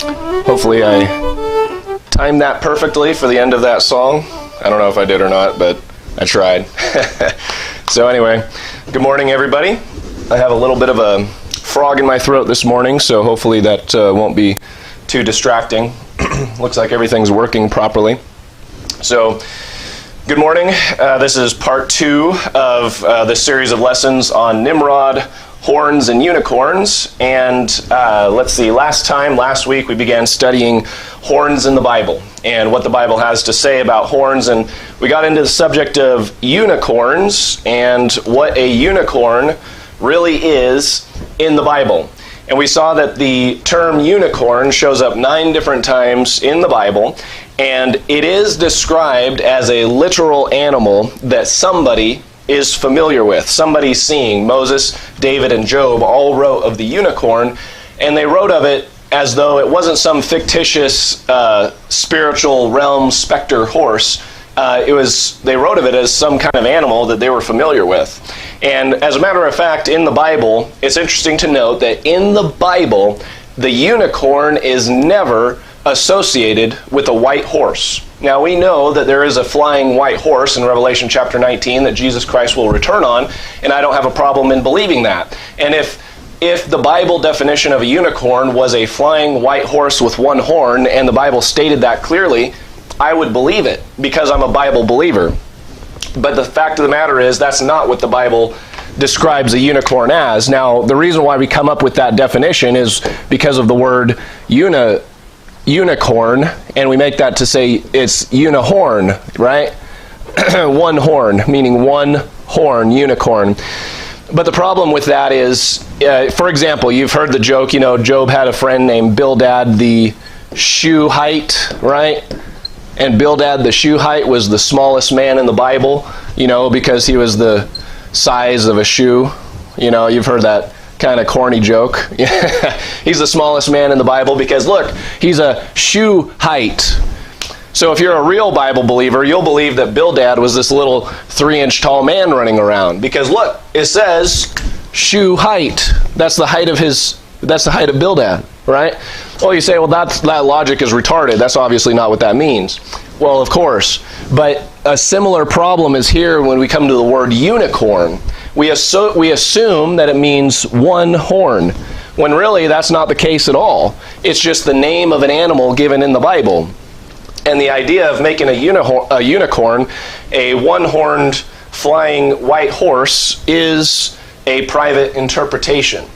Hopefully I timed that perfectly for the end of that song. I don't know if I did or not, but I tried. So anyway, good morning everybody. I have a little bit of a frog in my throat this morning, so hopefully that won't be too distracting. Looks like everything's working properly. So, good morning. This is part 2 of this series of lessons on Nimrod, horns, and unicorns. And let's see, last week we began studying horns in the Bible and what the Bible has to say about horns. And we got into the subject of unicorns and what a unicorn really is in the Bible. And we saw that the term unicorn shows up 9 different times in the Bible, and it is described as a literal animal that somebody is familiar with, somebody's seeing. Moses, David, and Job all wrote of the unicorn, and they wrote of it as though it wasn't some fictitious spiritual realm specter horse. They wrote of it as some kind of animal that they were familiar with. And as a matter of fact, in the Bible, it's interesting to note that in the Bible, the unicorn is never associated with a white horse. Now, we know that there is a flying white horse in Revelation chapter 19 that Jesus Christ will return on, and I don't have a problem in believing that. And if the Bible definition of a unicorn was a flying white horse with one horn, and the Bible stated that clearly, I would believe it because I'm a Bible believer. But the fact of the matter is that's not what the Bible describes a unicorn as. Now, the reason why we come up with that definition is because of the word unicorn, and we make that to say it's unihorn, right? One horn, meaning one horn, unicorn. But the problem with that is, for example, you've heard the joke, Job had a friend named Bildad the Shuhite, right? And Bildad the Shuhite was the smallest man in the Bible, because he was the size of a shoe. You've heard that kind of corny joke. He's the smallest man in the Bible because, look, he's a Shuhite. So if you're a real Bible believer, you'll believe that Bildad was this little 3-inch tall man running around. Because look, it says Shuhite. That's the height of Bildad, right? Well, you say, well, that logic is retarded. That's obviously not what that means. Well, of course. But a similar problem is here when we come to the word unicorn. We assume that it means one horn, when really that's not the case at all. It's just the name of an animal given in the Bible. And the idea of making a unicorn, a one-horned flying white horse, is a private interpretation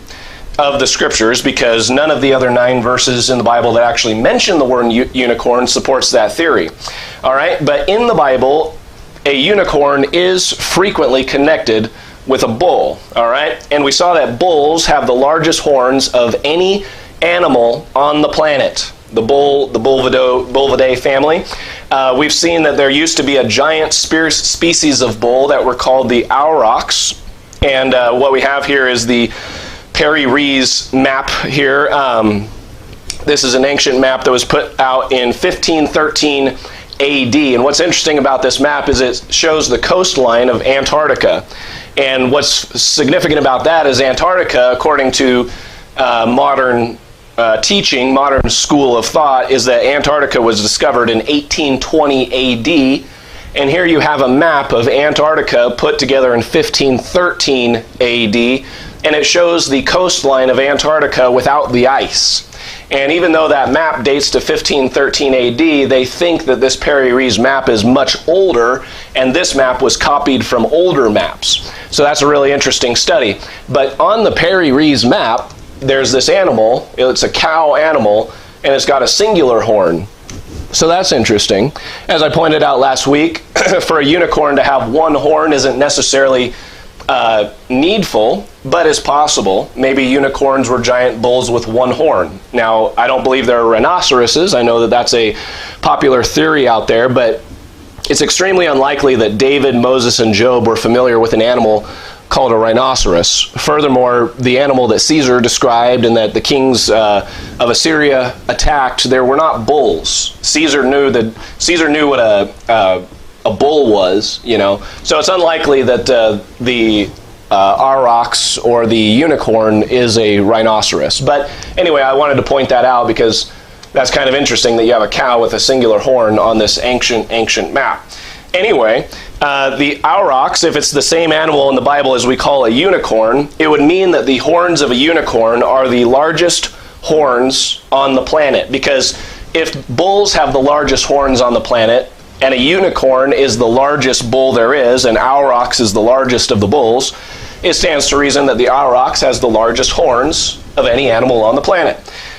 of the scriptures, because none of the other 9 verses in the Bible that actually mention the word unicorn supports that theory. All right, but in the Bible, a unicorn is frequently connected with a bull. All right, and we saw that bulls have the largest horns of any animal on the planet. The Bulvidae family. We've seen that there used to be a giant species of bull that were called the aurochs, and what we have here is the Perry-Rees map here. This is an ancient map that was put out in 1513 AD. And what's interesting about this map is it shows the coastline of Antarctica. And what's significant about that is Antarctica, according to modern teaching, modern school of thought, is that Antarctica was discovered in 1820 AD. And here you have a map of Antarctica put together in 1513 AD. And it shows the coastline of Antarctica without the ice. And even though that map dates to 1513 AD, they think that this Perry-Rees map is much older, and this map was copied from older maps. So that's a really interesting study. But on the Perry-Rees map, there's this animal. It's a cow animal, and it's got a singular horn. So that's interesting. As I pointed out last week, for a unicorn to have one horn isn't necessarily needful, but is possible. Maybe unicorns were giant bulls with one horn. Now, I don't believe there are rhinoceroses. I know that that's a popular theory out there, but it's extremely unlikely that David, Moses, and Job were familiar with an animal called a rhinoceros. Furthermore, the animal that Caesar described and that the kings of Assyria attacked, there were not bulls. Caesar knew what a bull was, So it's unlikely that the aurochs or the unicorn is a rhinoceros. But anyway, I wanted to point that out because That's kind of interesting that you have a cow with a singular horn on this ancient map. Anyway, the aurochs, if it's the same animal in the Bible as we call a unicorn, it would mean that the horns of a unicorn are the largest horns on the planet. Because if bulls have the largest horns on the planet, and a unicorn is the largest bull there is, and aurochs is the largest of the bulls, it stands to reason that the aurochs has the largest horns of any animal on the planet.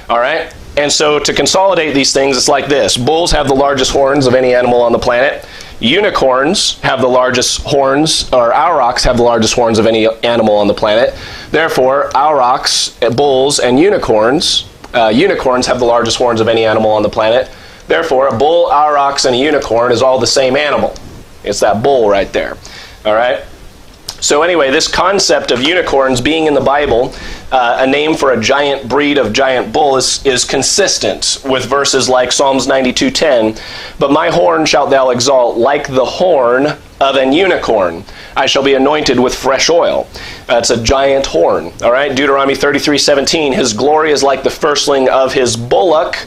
All right? And so to consolidate these things, it's like this. Bulls have the largest horns of any animal on the planet. Unicorns have the largest horns, or aurochs have the largest horns of any animal on the planet. Therefore, aurochs, bulls, and unicorns have the largest horns of any animal on the planet. Therefore, a bull, aurochs, and a unicorn is all the same animal. It's that bull right there. All right? So anyway, this concept of unicorns being in the Bible, a name for a giant breed of giant bull, is consistent with verses like Psalms 92:10. But my horn shalt thou exalt like the horn of an unicorn. I shall be anointed with fresh oil. It's a giant horn. All right, Deuteronomy 33:17. His glory is like the firstling of his bullock,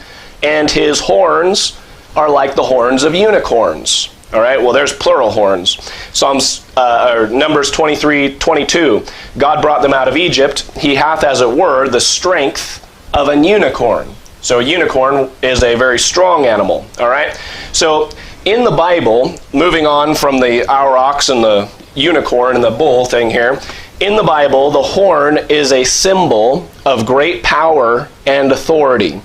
and his horns are like the horns of unicorns. All right, well, there's plural horns. Numbers 23:22. God brought them out of Egypt. He hath, as it were, the strength of an unicorn. So a unicorn is a very strong animal. All right, so in the Bible, moving on from the aurochs and the unicorn and the bull thing here, in the Bible, the horn is a symbol of great power and authority.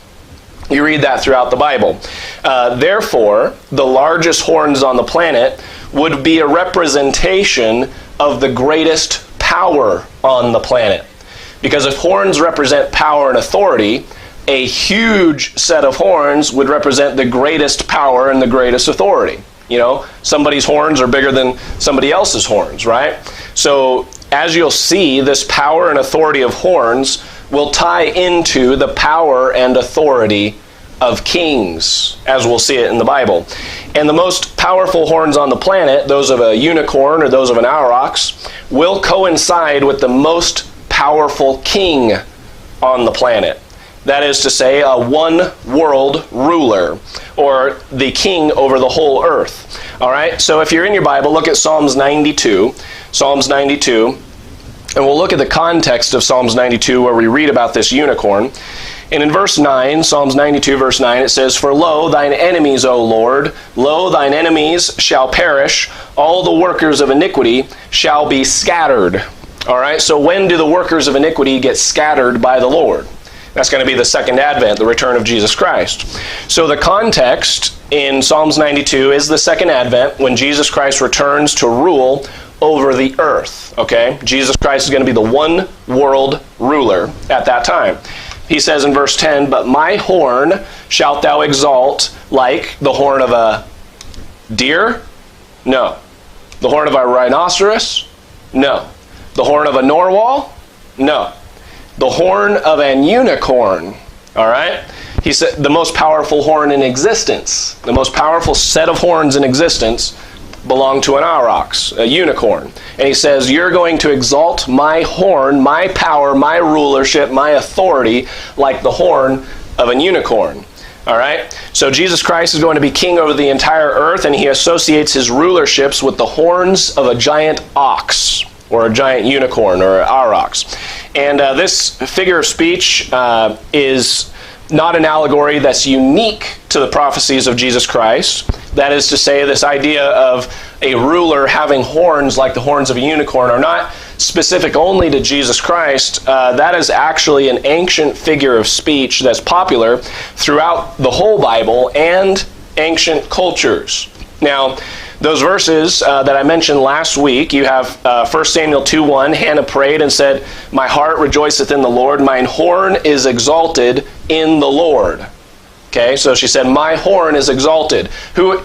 You read that throughout the Bible. Therefore, the largest horns on the planet would be a representation of the greatest power on the planet. Because if horns represent power and authority, a huge set of horns would represent the greatest power and the greatest authority. You know, somebody's horns are bigger than somebody else's horns, right? So, as you'll see, this power and authority of horns will tie into the power and authority of kings, as we'll see it in the Bible. And the most powerful horns on the planet, those of a unicorn or those of an aurochs, will coincide with the most powerful king on the planet. That is to say, a one world ruler, or the king over the whole earth. All right, so if you're in your Bible, look at Psalms 92. Psalms 92. And we'll look at the context of Psalms 92 where we read about this unicorn. And in verse 9, Psalms 92 verse 9, it says, For lo, thine enemies, O Lord, lo, thine enemies shall perish, all the workers of iniquity shall be scattered. All right, so when do the workers of iniquity get scattered by the Lord? That's going to be the second advent, the return of Jesus Christ. So the context in Psalms 92 is the second advent when Jesus Christ returns to rule over the earth, okay? Jesus Christ is going to be the one world ruler at that time. He says in verse 10, But my horn shalt thou exalt like the horn of a deer? No. The horn of a rhinoceros? No. The horn of a narwhal? No. The horn of an unicorn, all right? He said the most powerful horn in existence, the most powerful set of horns in existence belong to an aurochs, a unicorn. And he says, you're going to exalt my horn, my power, my rulership, my authority, like the horn of a unicorn. All right? So Jesus Christ is going to be king over the entire earth, and he associates his rulerships with the horns of a giant ox, or a giant unicorn, or an aurochs. And this figure of speech is not an allegory that's unique to the prophecies of Jesus Christ. That is to say, this idea of a ruler having horns like the horns of a unicorn are not specific only to Jesus Christ. That is actually an ancient figure of speech that's popular throughout the whole Bible and ancient cultures. Now, those verses that I mentioned last week, you have 1 Samuel 2:1, Hannah prayed and said, My heart rejoiceth in the Lord, mine horn is exalted in the Lord. Okay, so she said, my horn is exalted.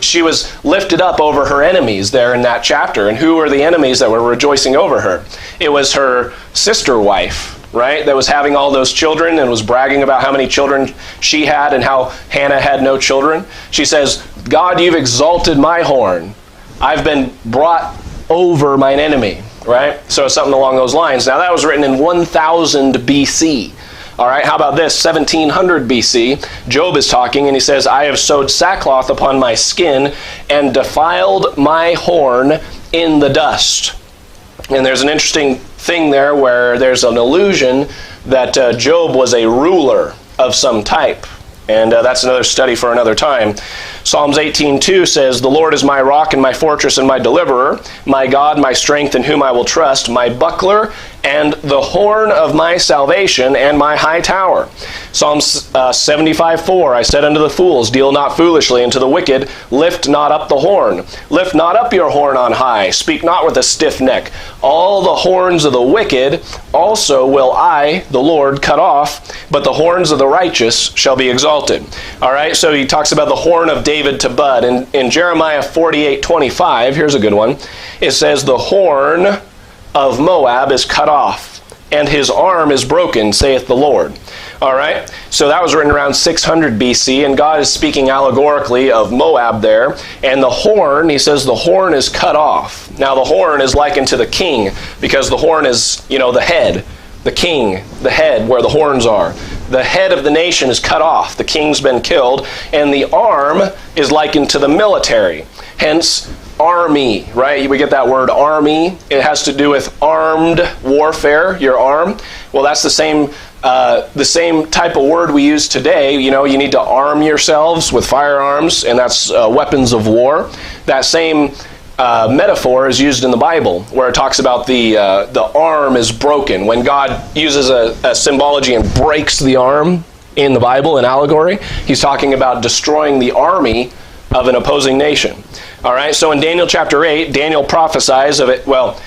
She was lifted up over her enemies there in that chapter. And who were the enemies that were rejoicing over her? It was her sister wife, right, that was having all those children and was bragging about how many children she had and how Hannah had no children. She says, God, you've exalted my horn. I've been brought over mine enemy, right? So it's something along those lines. Now that was written in 1000 BC. All right, how about this? 1700 BC, Job is talking and he says, I have sewed sackcloth upon my skin and defiled my horn in the dust. And there's an interesting thing there where there's an allusion that Job was a ruler of some type. And that's another study for another time. Psalms 18:2 says, the Lord is my rock and my fortress and my deliverer, my God, my strength in whom I will trust, my buckler and the horn of my salvation and my high tower. Psalms 75:4, I said unto the fools, deal not foolishly, and to the wicked, lift not up the horn. Lift not up your horn on high, speak not with a stiff neck. All the horns of the wicked also will I, the Lord, cut off, but the horns of the righteous shall be exalted. All right, so he talks about the horn of David to bud. In Jeremiah 48:25, here's a good one. It says, the horn of Moab is cut off, and his arm is broken, saith the Lord. All right, so that was written around 600 BC, and God is speaking allegorically of Moab there. And the horn, he says, the horn is cut off. Now the horn is likened to the king, because the horn is, the head, the king, the head where the horns are. The head of the nation is cut off. The king's been killed, and the arm is likened to the military. Hence, army, right? We get that word army. It has to do with armed warfare, your arm. Well, that's the same type of word we use today. You need to arm yourselves with firearms, and that's weapons of war. That same metaphor is used in the Bible, where it talks about the arm is broken. When God uses a symbology and breaks the arm in the Bible, in allegory, he's talking about destroying the army of an opposing nation. All right, so in Daniel chapter 8, Daniel prophesies of it. Well,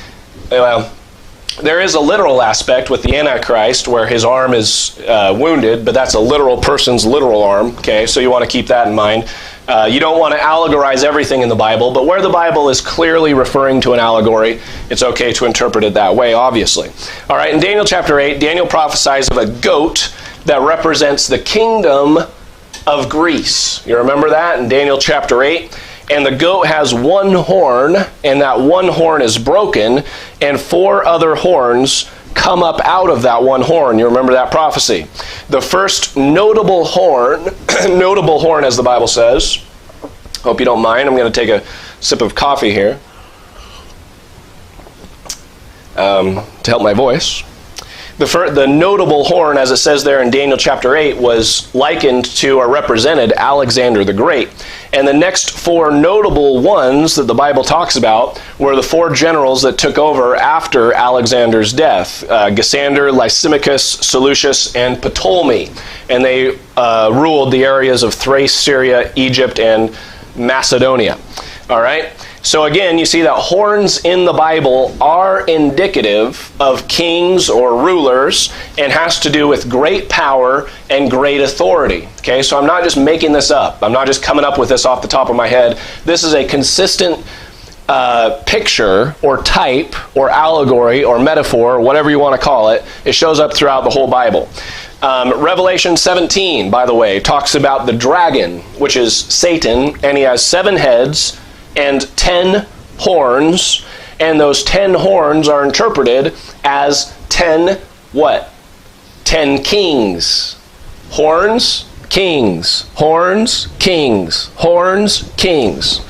there is a literal aspect with the Antichrist where his arm is wounded, but that's a literal person's literal arm. Okay, so you want to keep that in mind. You don't want to allegorize everything in the Bible, but where the Bible is clearly referring to an allegory, it's okay to interpret it that way, obviously. All right, in Daniel chapter 8, Daniel prophesies of a goat that represents the kingdom of Greece. You remember that in Daniel chapter 8? And the goat has one horn, and that one horn is broken, and 4 other horns come up out of that one horn. You remember that prophecy. The first notable horn, as the Bible says. Hope you don't mind. I'm going to take a sip of coffee here to help my voice. The notable horn, as it says there in Daniel chapter 8, was likened to or represented Alexander the Great. And the next 4 notable ones that the Bible talks about were the 4 generals that took over after Alexander's death. Cassander, Lysimachus, Seleucus, and Ptolemy. And they ruled the areas of Thrace, Syria, Egypt, and Macedonia. All right? So again, you see that horns in the Bible are indicative of kings or rulers and has to do with great power and great authority. Okay, so I'm not just making this up. I'm not just coming up with this off the top of my head. This is a consistent picture or type or allegory or metaphor, whatever you want to call it. It shows up throughout the whole Bible. Revelation 17, by the way, talks about the dragon, which is Satan, and he has 7 heads and 10 horns, and those 10 horns are interpreted as 10 what? 10 kings. Horns, kings. Horns, kings. Horns, kings.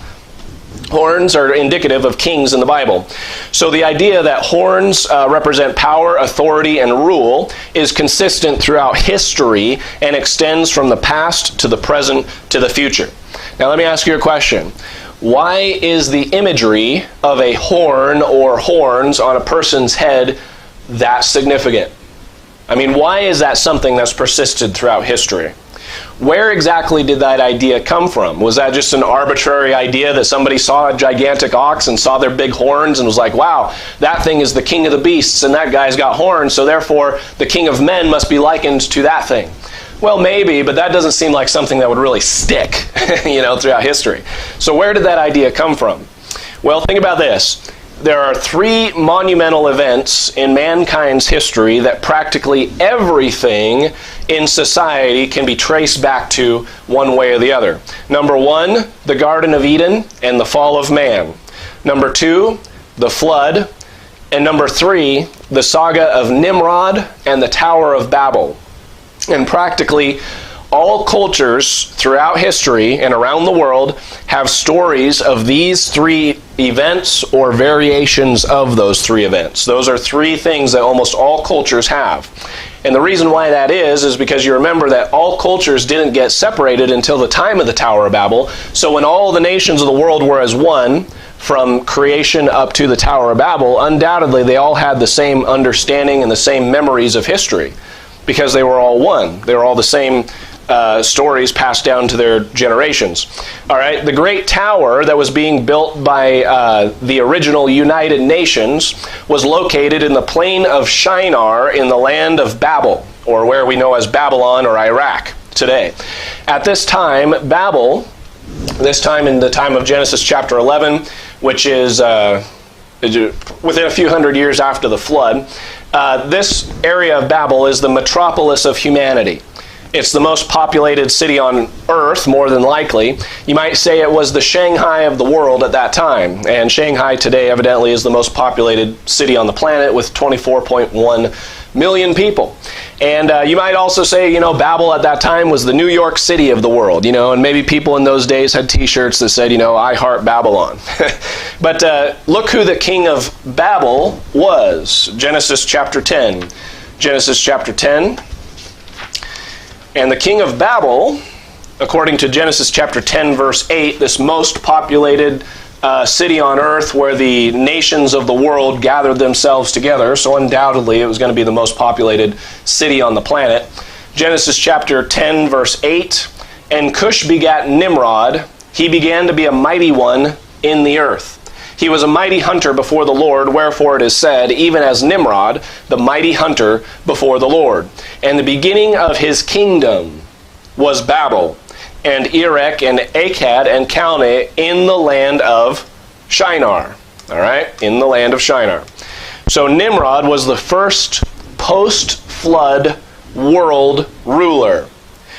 Horns are indicative of kings in the Bible. So the idea that horns represent power, authority, and rule is consistent throughout history and extends from the past to the present to the future. Now let me ask you a question. Why is the imagery of a horn or horns on a person's head that significant? I mean, why is that something that's persisted throughout history? Where exactly did that idea come from? Was that just an arbitrary idea that somebody saw a gigantic ox and saw their big horns and was like, wow, that thing is the king of the beasts and that guy's got horns, so therefore the king of men must be likened to that thing? Well, maybe, but that doesn't seem like something that would really stick, throughout history. So where did that idea come from? Well, think about this. There are 3 monumental events in mankind's history that practically everything in society can be traced back to one way or the other. Number 1, the Garden of Eden and the fall of man. Number 2, the flood. And number 3, the saga of Nimrod and the Tower of Babel. And practically all cultures throughout history and around the world have stories of these three events or variations of those three events. Those are three things that almost all cultures have. And the reason why that is because you remember that all cultures didn't get separated until the time of the Tower of Babel. So when all the nations of the world were as one, from creation up to the Tower of Babel, undoubtedly they all had the same understanding and the same memories of history, because they were all one. They were all the same stories passed down to their generations. All right, the great tower that was being built by the original United Nations was located in the plain of Shinar in the land of Babel, or where we know as Babylon or Iraq today. At this time, Babel, this time in the time of Genesis chapter 11, which is within a few hundred years after the flood, this area of Babel is the metropolis of humanity. It's the most populated city on earth, more than likely. You might say it was the Shanghai of the world at that time. And Shanghai today evidently is the most populated city on the planet with 24.1 million people. And you might also say, Babel at that time was the New York City of the world, and maybe people in those days had t-shirts that said, I heart Babylon. But look who the king of Babel was. Genesis chapter 10. Genesis chapter 10. And the king of Babel, according to Genesis chapter 10, verse 8, this most populated city on earth where the nations of the world gathered themselves together, so undoubtedly it was going to be the most populated city on the planet. Genesis chapter 10, verse 8, and Cush begat Nimrod. He began to be a mighty one in the earth. He was a mighty hunter before the Lord, wherefore it is said, even as Nimrod, the mighty hunter before the Lord. And the beginning of his kingdom was Babel, and Erech, and Akkad, and Calneh in the land of Shinar. All right, in the land of Shinar. So Nimrod was the first post-flood world ruler,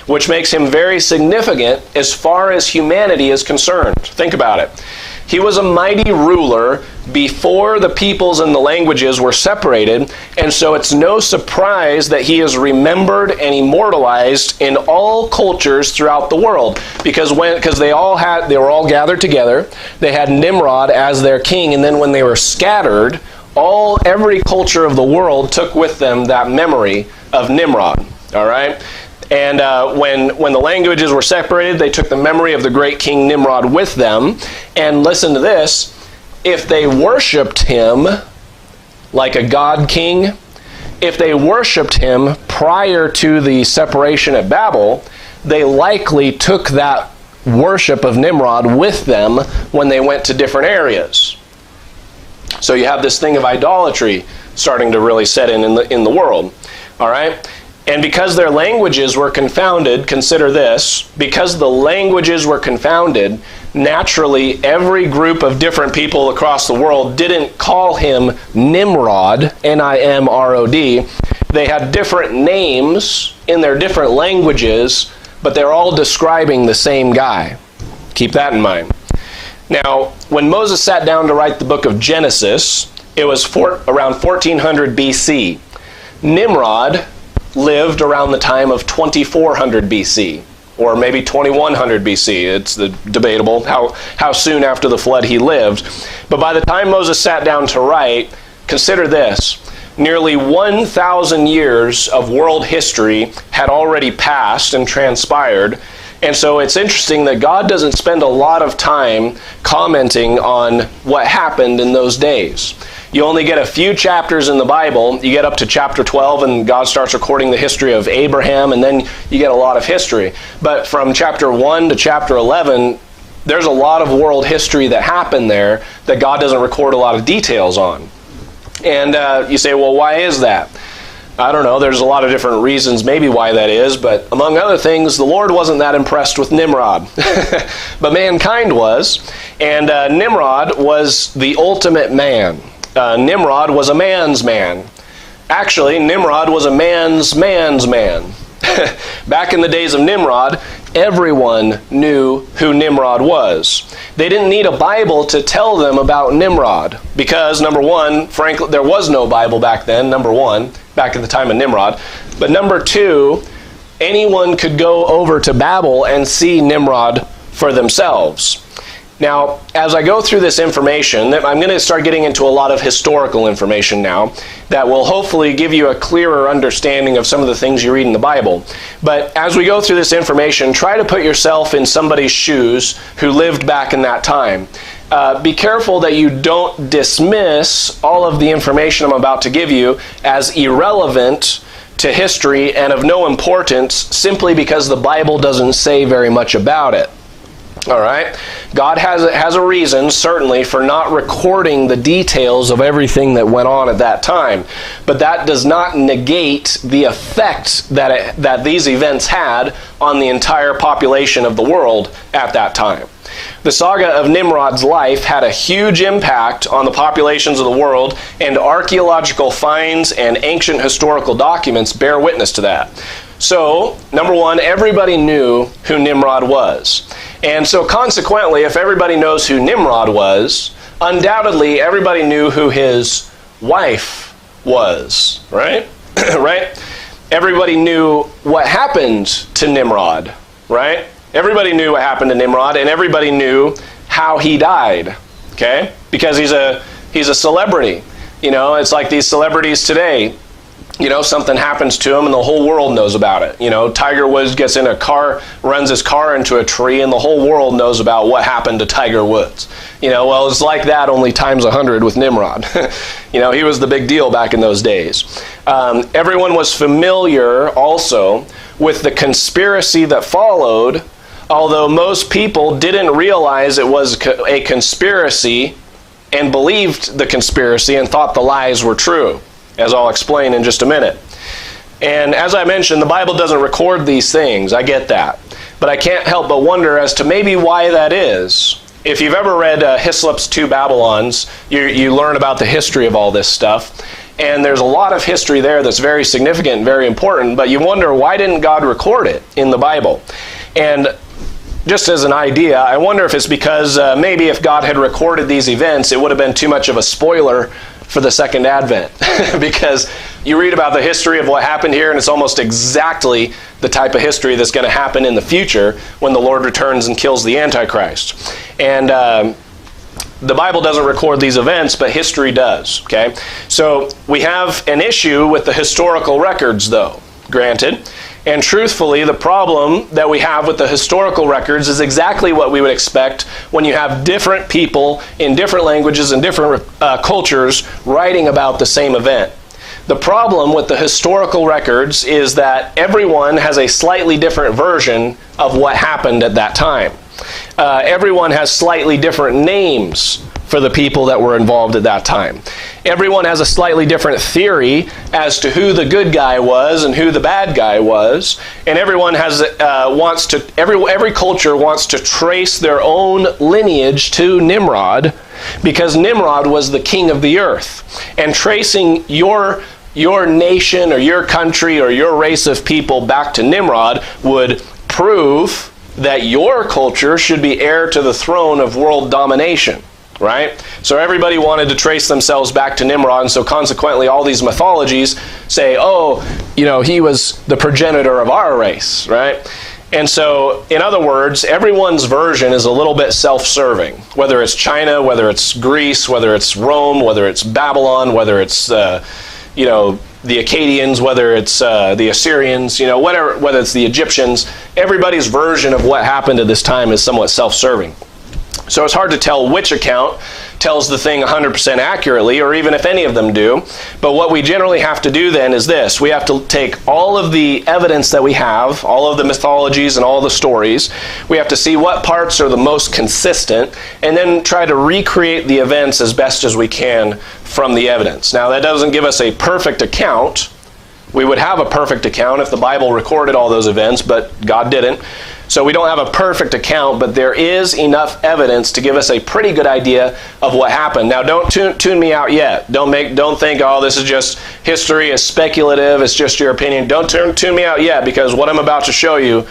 which makes him very significant as far as humanity is concerned. Think about it. He was a mighty ruler before the peoples and the languages were separated, and so it's no surprise that he is remembered and immortalized in all cultures throughout the world, because they were all gathered together. They had Nimrod as their king, and then when they were scattered, every culture of the world took with them that memory of Nimrod. All right. And when the languages were separated, they took the memory of the great king Nimrod with them. And listen to this, if they worshipped him like a god king, if they worshipped him prior to the separation at Babel, they likely took that worship of Nimrod with them when they went to different areas. So you have this thing of idolatry starting to really set in the world. All right? And because their languages were confounded, consider this, because the languages were confounded, naturally every group of different people across the world didn't call him Nimrod, N-I-M-R-O-D. They had different names in their different languages, but they're all describing the same guy. Keep that in mind. Now, when Moses sat down to write the book of Genesis, it was around 1400 BC. Nimrod lived around the time of 2400 BC, or maybe 2100 BC. It's debatable how soon after the flood he lived. But by the time Moses sat down to write, consider this, nearly 1,000 years of world history had already passed and transpired. And so it's interesting that God doesn't spend a lot of time commenting on what happened in those days. You only get a few chapters in the Bible. You get up to chapter 12 and God starts recording the history of Abraham, and then you get a lot of history. But from chapter 1 to chapter 11, there's a lot of world history that happened there that God doesn't record a lot of details on. And you say, well, why is that? I don't know. There's a lot of different reasons maybe why that is, but among other things, the Lord wasn't that impressed with Nimrod. But mankind was, and Nimrod was the ultimate man. Nimrod was a man's man. Actually, Nimrod was a man's man. Back in the days of Nimrod, everyone knew who Nimrod was. They didn't need a Bible to tell them about Nimrod because, number one, frankly, there was no Bible back then, number one, back at the time of Nimrod. But number two, anyone could go over to Babel and see Nimrod for themselves. Now, as I go through this information, I'm going to start getting into a lot of historical information now that will hopefully give you a clearer understanding of some of the things you read in the Bible. But as we go through this information, try to put yourself in somebody's shoes who lived back in that time. Be careful that you don't dismiss all of the information I'm about to give you as irrelevant to history and of no importance simply because the Bible doesn't say very much about it. All right? God has a reason, certainly, for not recording the details of everything that went on at that time. But that does not negate the effect that these events had on the entire population of the world at that time. The saga of Nimrod's life had a huge impact on the populations of the world, and archaeological finds and ancient historical documents bear witness to that. So, number one, everybody knew who Nimrod was. And so consequently, if everybody knows who Nimrod was, undoubtedly everybody knew who his wife was, right? Right? Everybody knew what happened to Nimrod, right? Everybody knew what happened to Nimrod, and everybody knew how he died, okay? Because he's a celebrity. You know, it's like these celebrities today. You know, something happens to him and the whole world knows about it. You know, Tiger Woods gets in a car, runs his car into a tree, and the whole world knows about what happened to Tiger Woods. You know, well, it's like that, only times 100 with Nimrod. You know, he was the big deal back in those days. Everyone was familiar also with the conspiracy that followed, although most people didn't realize it was a conspiracy and believed the conspiracy and thought the lies were true, as I'll explain in just a minute. And as I mentioned, the Bible doesn't record these things. I get that. But I can't help but wonder as to maybe why that is. If you've ever read Hislop's Two Babylons, you learn about the history of all this stuff. And there's a lot of history there that's very significant and very important, but you wonder, why didn't God record it in the Bible? And just as an idea, I wonder if it's because maybe if God had recorded these events, it would have been too much of a spoiler for the second advent. Because you read about the history of what happened here, and it's almost exactly the type of history that's going to happen in the future when the Lord returns and kills the Antichrist. And the Bible doesn't record these events, but history does. Okay, so we have an issue with the historical records, though, granted. And truthfully, the problem that we have with the historical records is exactly what we would expect when you have different people in different languages and different cultures writing about the same event. The problem with the historical records is that everyone has a slightly different version of what happened at that time. Everyone has slightly different names for the people that were involved at that time. Everyone has a slightly different theory as to who the good guy was and who the bad guy was, and everyone has every culture wants to trace their own lineage to Nimrod, because Nimrod was the king of the earth. And tracing your nation or your country or your race of people back to Nimrod would prove that your culture should be heir to the throne of world domination. Right? So everybody wanted to trace themselves back to Nimrod, and so consequently all these mythologies say, oh, you know, he was the progenitor of our race, right? And so, in other words, everyone's version is a little bit self-serving. Whether it's China, whether it's Greece, whether it's Rome, whether it's Babylon, whether it's, you know, the Akkadians, whether it's the Assyrians, you know, whether it's the Egyptians, everybody's version of what happened at this time is somewhat self-serving. So it's hard to tell which account tells the thing 100% accurately, or even if any of them do. But what we generally have to do then is this. We have to take all of the evidence that we have, all of the mythologies and all the stories. We have to see what parts are the most consistent, and then try to recreate the events as best as we can from the evidence. Now, that doesn't give us a perfect account. We would have a perfect account if the Bible recorded all those events, but God didn't. So we don't have a perfect account, but there is enough evidence to give us a pretty good idea of what happened. Now, don't tune me out yet. Don't think, oh, this is just history, it's speculative, it's just your opinion. Don't tune me out yet, because what I'm about to show you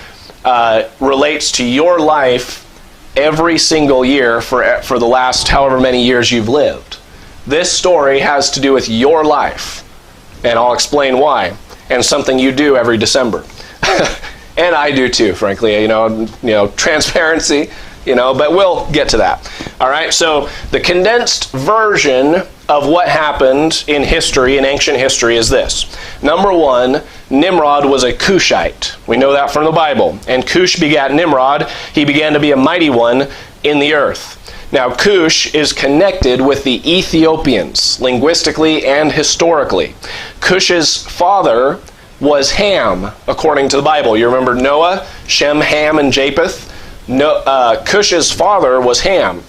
relates to your life every single year for the last however many years you've lived. This story has to do with your life, and I'll explain why, and something you do every December. And I do too, frankly, transparency, but we'll get to that. All right, so the condensed version of what happened in history, in ancient history, is this. Number one, Nimrod was a Cushite. We know that from the Bible. And Cush begat Nimrod. He began to be a mighty one in the earth. Now, Cush is connected with the Ethiopians, linguistically and historically. Cush's father was Ham, according to the Bible. You remember Noah, Shem, Ham, and Japheth? Cush's father was Ham.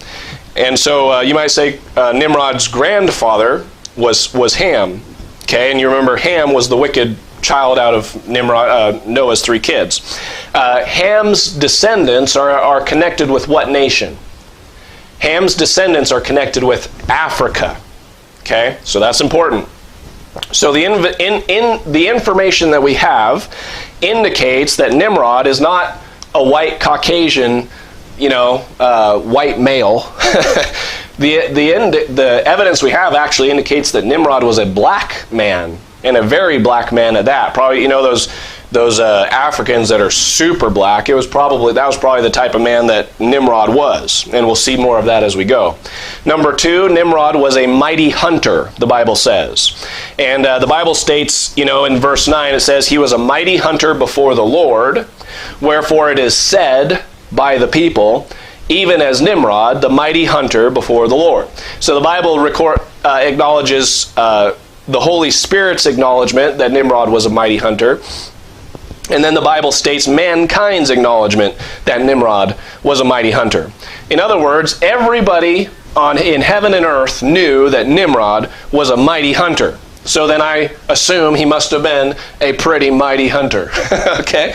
And so you might say Nimrod's grandfather was Ham. Okay, and you remember Ham was the wicked child out of Noah's 3 kids. Ham's descendants are connected with what nation? Ham's descendants are connected with Africa. Okay, so that's important. So the information that we have indicates that Nimrod is not a white Caucasian, white male. The evidence we have actually indicates that Nimrod was a black man, and a very black man at that. Probably, those Africans that are super black. That was probably the type of man that Nimrod was, and we'll see more of that as we go. Number 2, Nimrod was a mighty hunter, the Bible says, and the Bible states, in verse 9, it says, "He was a mighty hunter before the Lord, wherefore it is said by the people, even as Nimrod, the mighty hunter before the Lord." So the Bible acknowledges the Holy Spirit's acknowledgement that Nimrod was a mighty hunter. And then the Bible states mankind's acknowledgement that Nimrod was a mighty hunter. In other words, everybody in heaven and earth knew that Nimrod was a mighty hunter. So then I assume he must have been a pretty mighty hunter. Okay?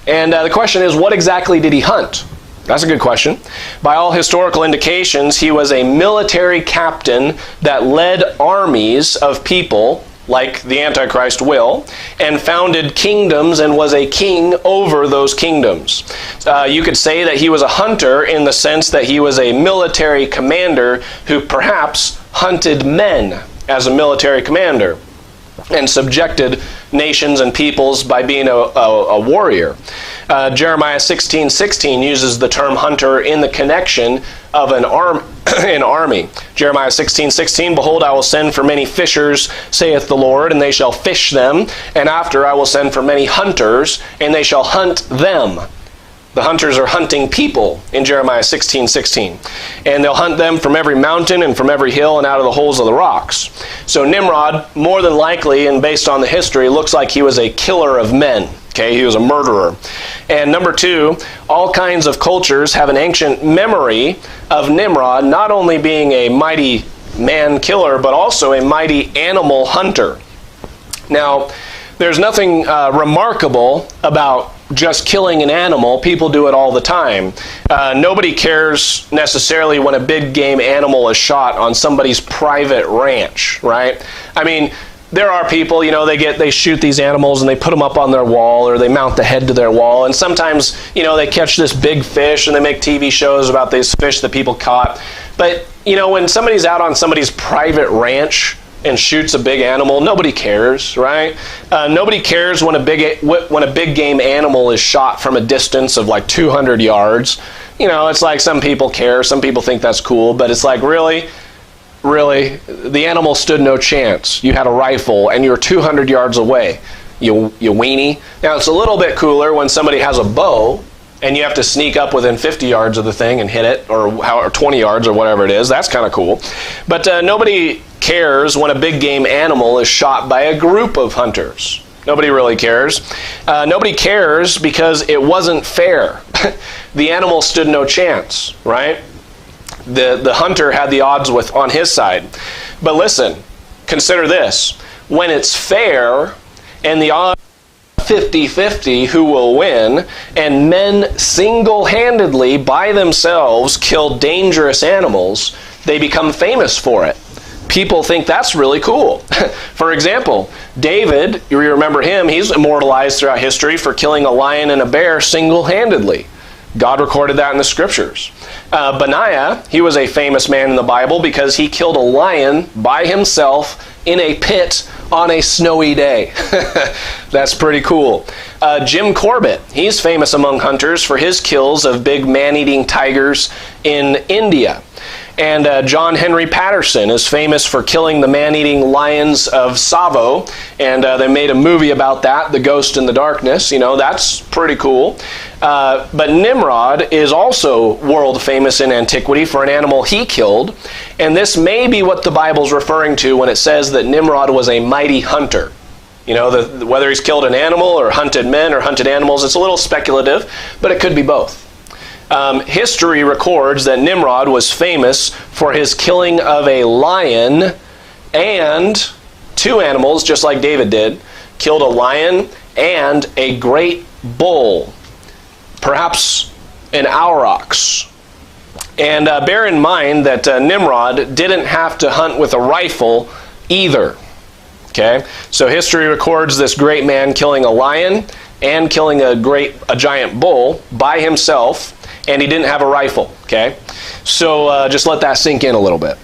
And the question is, what exactly did he hunt? That's a good question. By all historical indications, he was a military captain that led armies of people, like the Antichrist will, and founded kingdoms and was a king over those kingdoms. You could say that he was a hunter in the sense that he was a military commander who perhaps hunted men as a military commander and subjected nations and peoples by being a warrior. Jeremiah 16:16 uses the term hunter in the connection of an army. Jeremiah 16:16, "Behold, I will send for many fishers, saith the Lord, and they shall fish them. And after I will send for many hunters, and they shall hunt them." The hunters are hunting people in Jeremiah 16:16. And they'll hunt them from every mountain and from every hill and out of the holes of the rocks. So Nimrod, more than likely, and based on the history, looks like he was a killer of men. Okay, he was a murderer. And number 2, all kinds of cultures have an ancient memory of Nimrod not only being a mighty man killer, but also a mighty animal hunter. Now, there's nothing remarkable about just killing an animal. People do it all the time. Nobody cares necessarily when a big game animal is shot on somebody's private ranch, right? I mean, there are people, they shoot these animals and they put them up on their wall, or they mount the head to their wall, and sometimes, they catch this big fish and they make TV shows about these fish that people caught. But, when somebody's out on somebody's private ranch and shoots a big animal, nobody cares, right? Nobody cares when a big game animal is shot from a distance of like 200 yards. It's like some people care, some people think that's cool, but it's like, really, the animal stood no chance. You had a rifle and you were 200 yards away, you weenie. Now it's a little bit cooler when somebody has a bow and you have to sneak up within 50 yards of the thing and hit it, or 20 yards or whatever it is. That's kind of cool. But nobody cares when a big game animal is shot by a group of hunters. Nobody really cares. Nobody cares because it wasn't fair. The animal stood no chance, right? The hunter had the odds on his side. But listen, consider this. When it's fair and the odds 50-50 who will win, and men single-handedly by themselves kill dangerous animals, they become famous for it. People think that's really cool. For example, David, you remember him, he's immortalized throughout history for killing a lion and a bear single-handedly. God recorded that in the scriptures. Benaiah, he was a famous man in the Bible because he killed a lion by himself in a pit on a snowy day. That's pretty cool. Jim Corbett, he's famous among hunters for his kills of big man-eating tigers in India. And John Henry Patterson is famous for killing the man-eating lions of Tsavo, and they made a movie about that, The Ghost in the Darkness. You know, that's pretty cool. But Nimrod is also world famous in antiquity for an animal he killed, and this may be what the Bible's referring to when it says that Nimrod was a mighty hunter. You know, whether he's killed an animal or hunted men or hunted animals, it's a little speculative, but it could be both. History records that Nimrod was famous for his killing of a lion and two animals, just like David did. Killed a lion and a great bull, perhaps an aurochs. And bear in mind that Nimrod didn't have to hunt with a rifle either. Okay, so history records this great man killing a lion and killing a giant bull by himself, and he didn't have a rifle. Okay, so just let that sink in a little bit.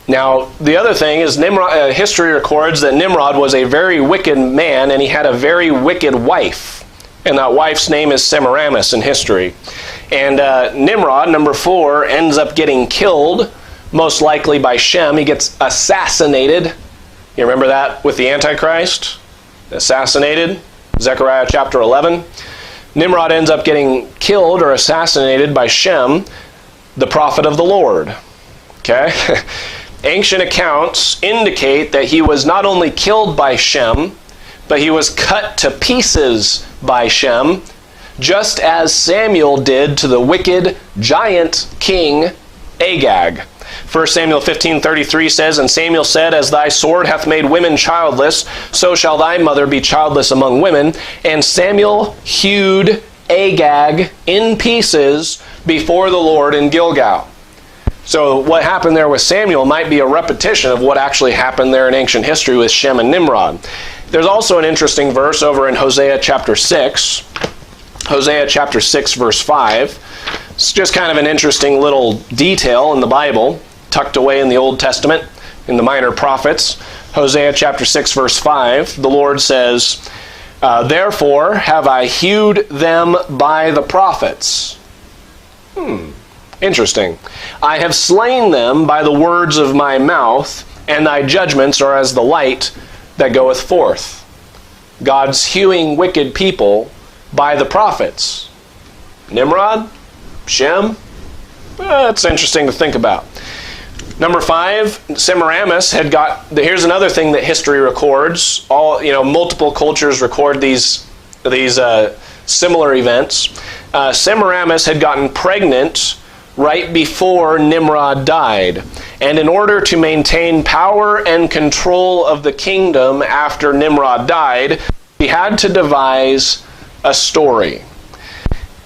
Now, the other thing is history records that Nimrod was a very wicked man, and he had a very wicked wife, and that wife's name is Semiramis in history. And Nimrod, number 4, ends up getting killed, most likely by Shem. He gets assassinated. You remember that with the Antichrist? Assassinated. Zechariah chapter 11. Nimrod ends up getting killed or assassinated by Shem, the prophet of the Lord. Okay? Ancient accounts indicate that he was not only killed by Shem, but he was cut to pieces by Shem, just as Samuel did to the wicked giant king Agag. 1 Samuel 15:33 says, "And Samuel said, As thy sword hath made women childless, so shall thy mother be childless among women. And Samuel hewed Agag in pieces before the Lord in Gilgal." So what happened there with Samuel might be a repetition of what actually happened there in ancient history with Shem and Nimrod. There's also an interesting verse over in Hosea chapter 6. Hosea chapter 6 verse 5. It's just kind of an interesting little detail in the Bible, tucked away in the Old Testament, in the minor prophets. Hosea chapter 6 verse 5, the Lord says, "Therefore have I hewed them by the prophets." Interesting. "I have slain them by the words of my mouth, and thy judgments are as the light that goeth forth." God's hewing wicked people by the prophets. Nimrod? Shem? That's interesting to think about. Number 5, Semiramis had got, here's another thing that history records. Multiple cultures record these similar events. Semiramis had gotten pregnant right before Nimrod died. And in order to maintain power and control of the kingdom after Nimrod died, he had to devise a story.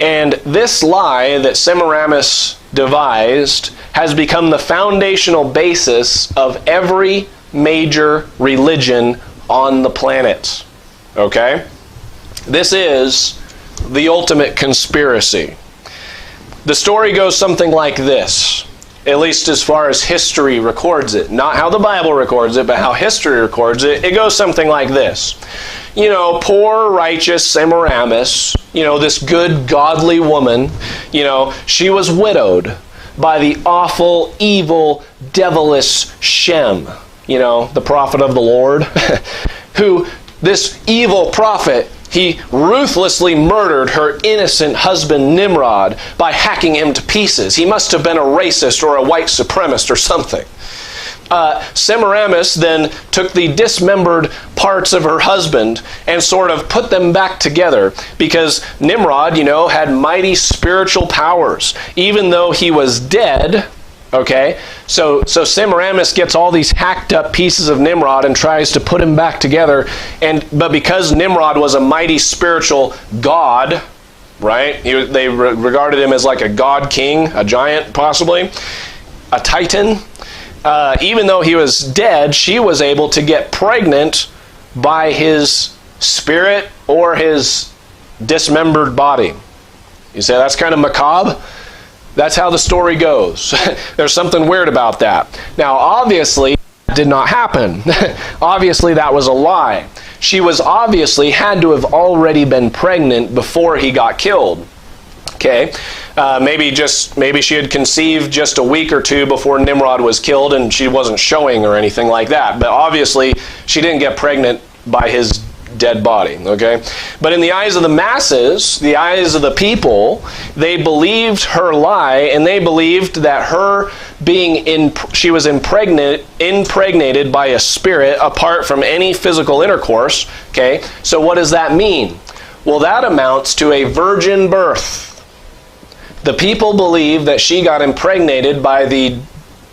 And this lie that Semiramis devised has become the foundational basis of every major religion on the planet. Okay? This is the ultimate conspiracy. The story goes something like this, at least as far as history records it. Not how the Bible records it, but how history records it. It goes something like this. Poor, righteous Semiramis, this good, godly woman, she was widowed by the awful, evil, devilish Shem, the prophet of the Lord, who, this evil prophet, he ruthlessly murdered her innocent husband Nimrod by hacking him to pieces. He must have been a racist or a white supremacist or something. Semiramis then took the dismembered parts of her husband and sort of put them back together, because Nimrod, had mighty spiritual powers, even though he was dead. Okay, so Semiramis gets all these hacked up pieces of Nimrod and tries to put him back together, but because Nimrod was a mighty spiritual god, right? They regarded him as like a god king, a giant possibly, a titan. Even though he was dead, she was able to get pregnant by his spirit or his dismembered body. You say that's kind of macabre? That's how the story goes. There's something weird about that. Now, obviously, did not happen. Obviously, that was a lie. She was obviously had to have already been pregnant before he got killed. Okay, maybe she had conceived just a week or two before Nimrod was killed and she wasn't showing or anything like that. But obviously, she didn't get pregnant by his dead body, okay? But in the eyes of the masses, the eyes of the people, they believed her lie, and they believed that her she was impregnated by a spirit apart from any physical intercourse, okay? So what does that mean? Well, that amounts to a virgin birth. The people believe that she got impregnated by the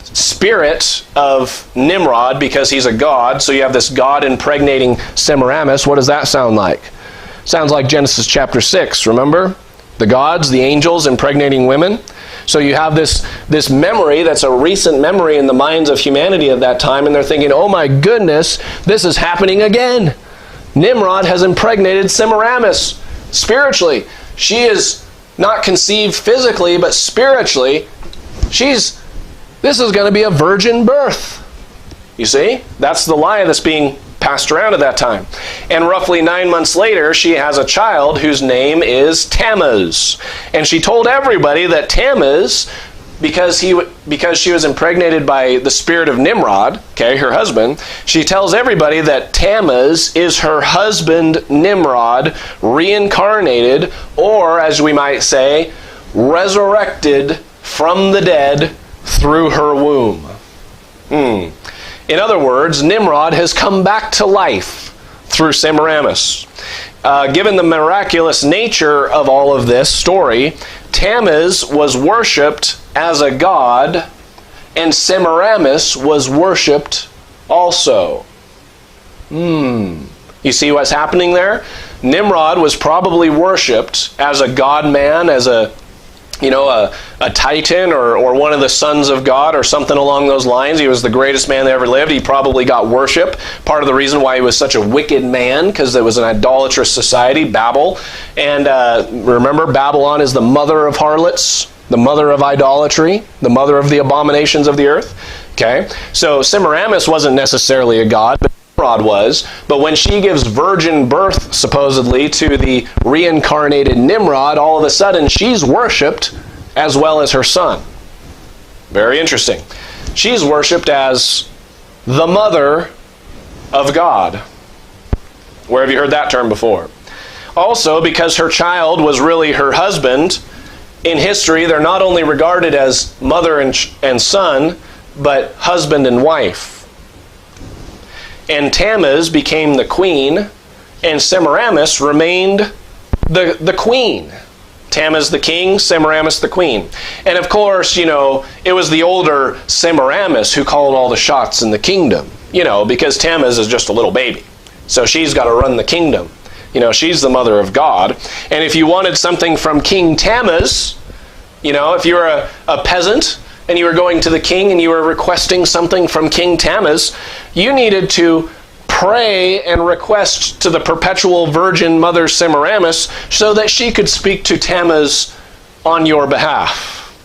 spirit of Nimrod because he's a god. So you have this god impregnating Semiramis. What does that sound like? Sounds like Genesis chapter 6, remember? The gods, the angels impregnating women. So you have this memory that's a recent memory in the minds of humanity at that time, and they're thinking, oh my goodness, this is happening again. Nimrod has impregnated Semiramis spiritually. She is not conceived physically, but spiritually, this is going to be a virgin birth. You see? That's the lie that's being passed around at that time. And roughly 9 months later, she has a child whose name is Tammuz. And she told everybody that Tammuz, because she was impregnated by the spirit of Nimrod, okay, her husband, she tells everybody that Tammuz is her husband Nimrod reincarnated, or as we might say, resurrected from the dead through her womb. In other words, Nimrod has come back to life through Semiramis. Given the miraculous nature of all of this story, Tammuz was worshipped as a god, and Semiramis was worshipped also. You see what's happening there? Nimrod was probably worshipped as a god-man, as a titan or one of the sons of God or something along those lines. He was the greatest man that ever lived. He probably got worship. Part of the reason why he was such a wicked man, because there was an idolatrous society, Babel. And remember, Babylon is the mother of harlots, the mother of idolatry, the mother of the abominations of the earth. Okay, so Semiramis wasn't necessarily a god, but Nimrod was. But when she gives virgin birth, supposedly, to the reincarnated Nimrod, all of a sudden she's worshipped as well as her son. Very interesting. She's worshipped as the mother of God. Where have you heard that term before? Also, because her child was really her husband, in history they're not only regarded as mother and son, but husband and wife. And Tammuz became the queen, and Semiramis remained the queen. Tammuz the king, Semiramis the queen. And of course, it was the older Semiramis who called all the shots in the kingdom, because Tammuz is just a little baby. So she's got to run the kingdom. She's the mother of God. And if you wanted something from King Tammuz, if you were a peasant, and you were going to the king and you were requesting something from King Tammuz, you needed to pray and request to the perpetual virgin mother Semiramis so that she could speak to Tammuz on your behalf.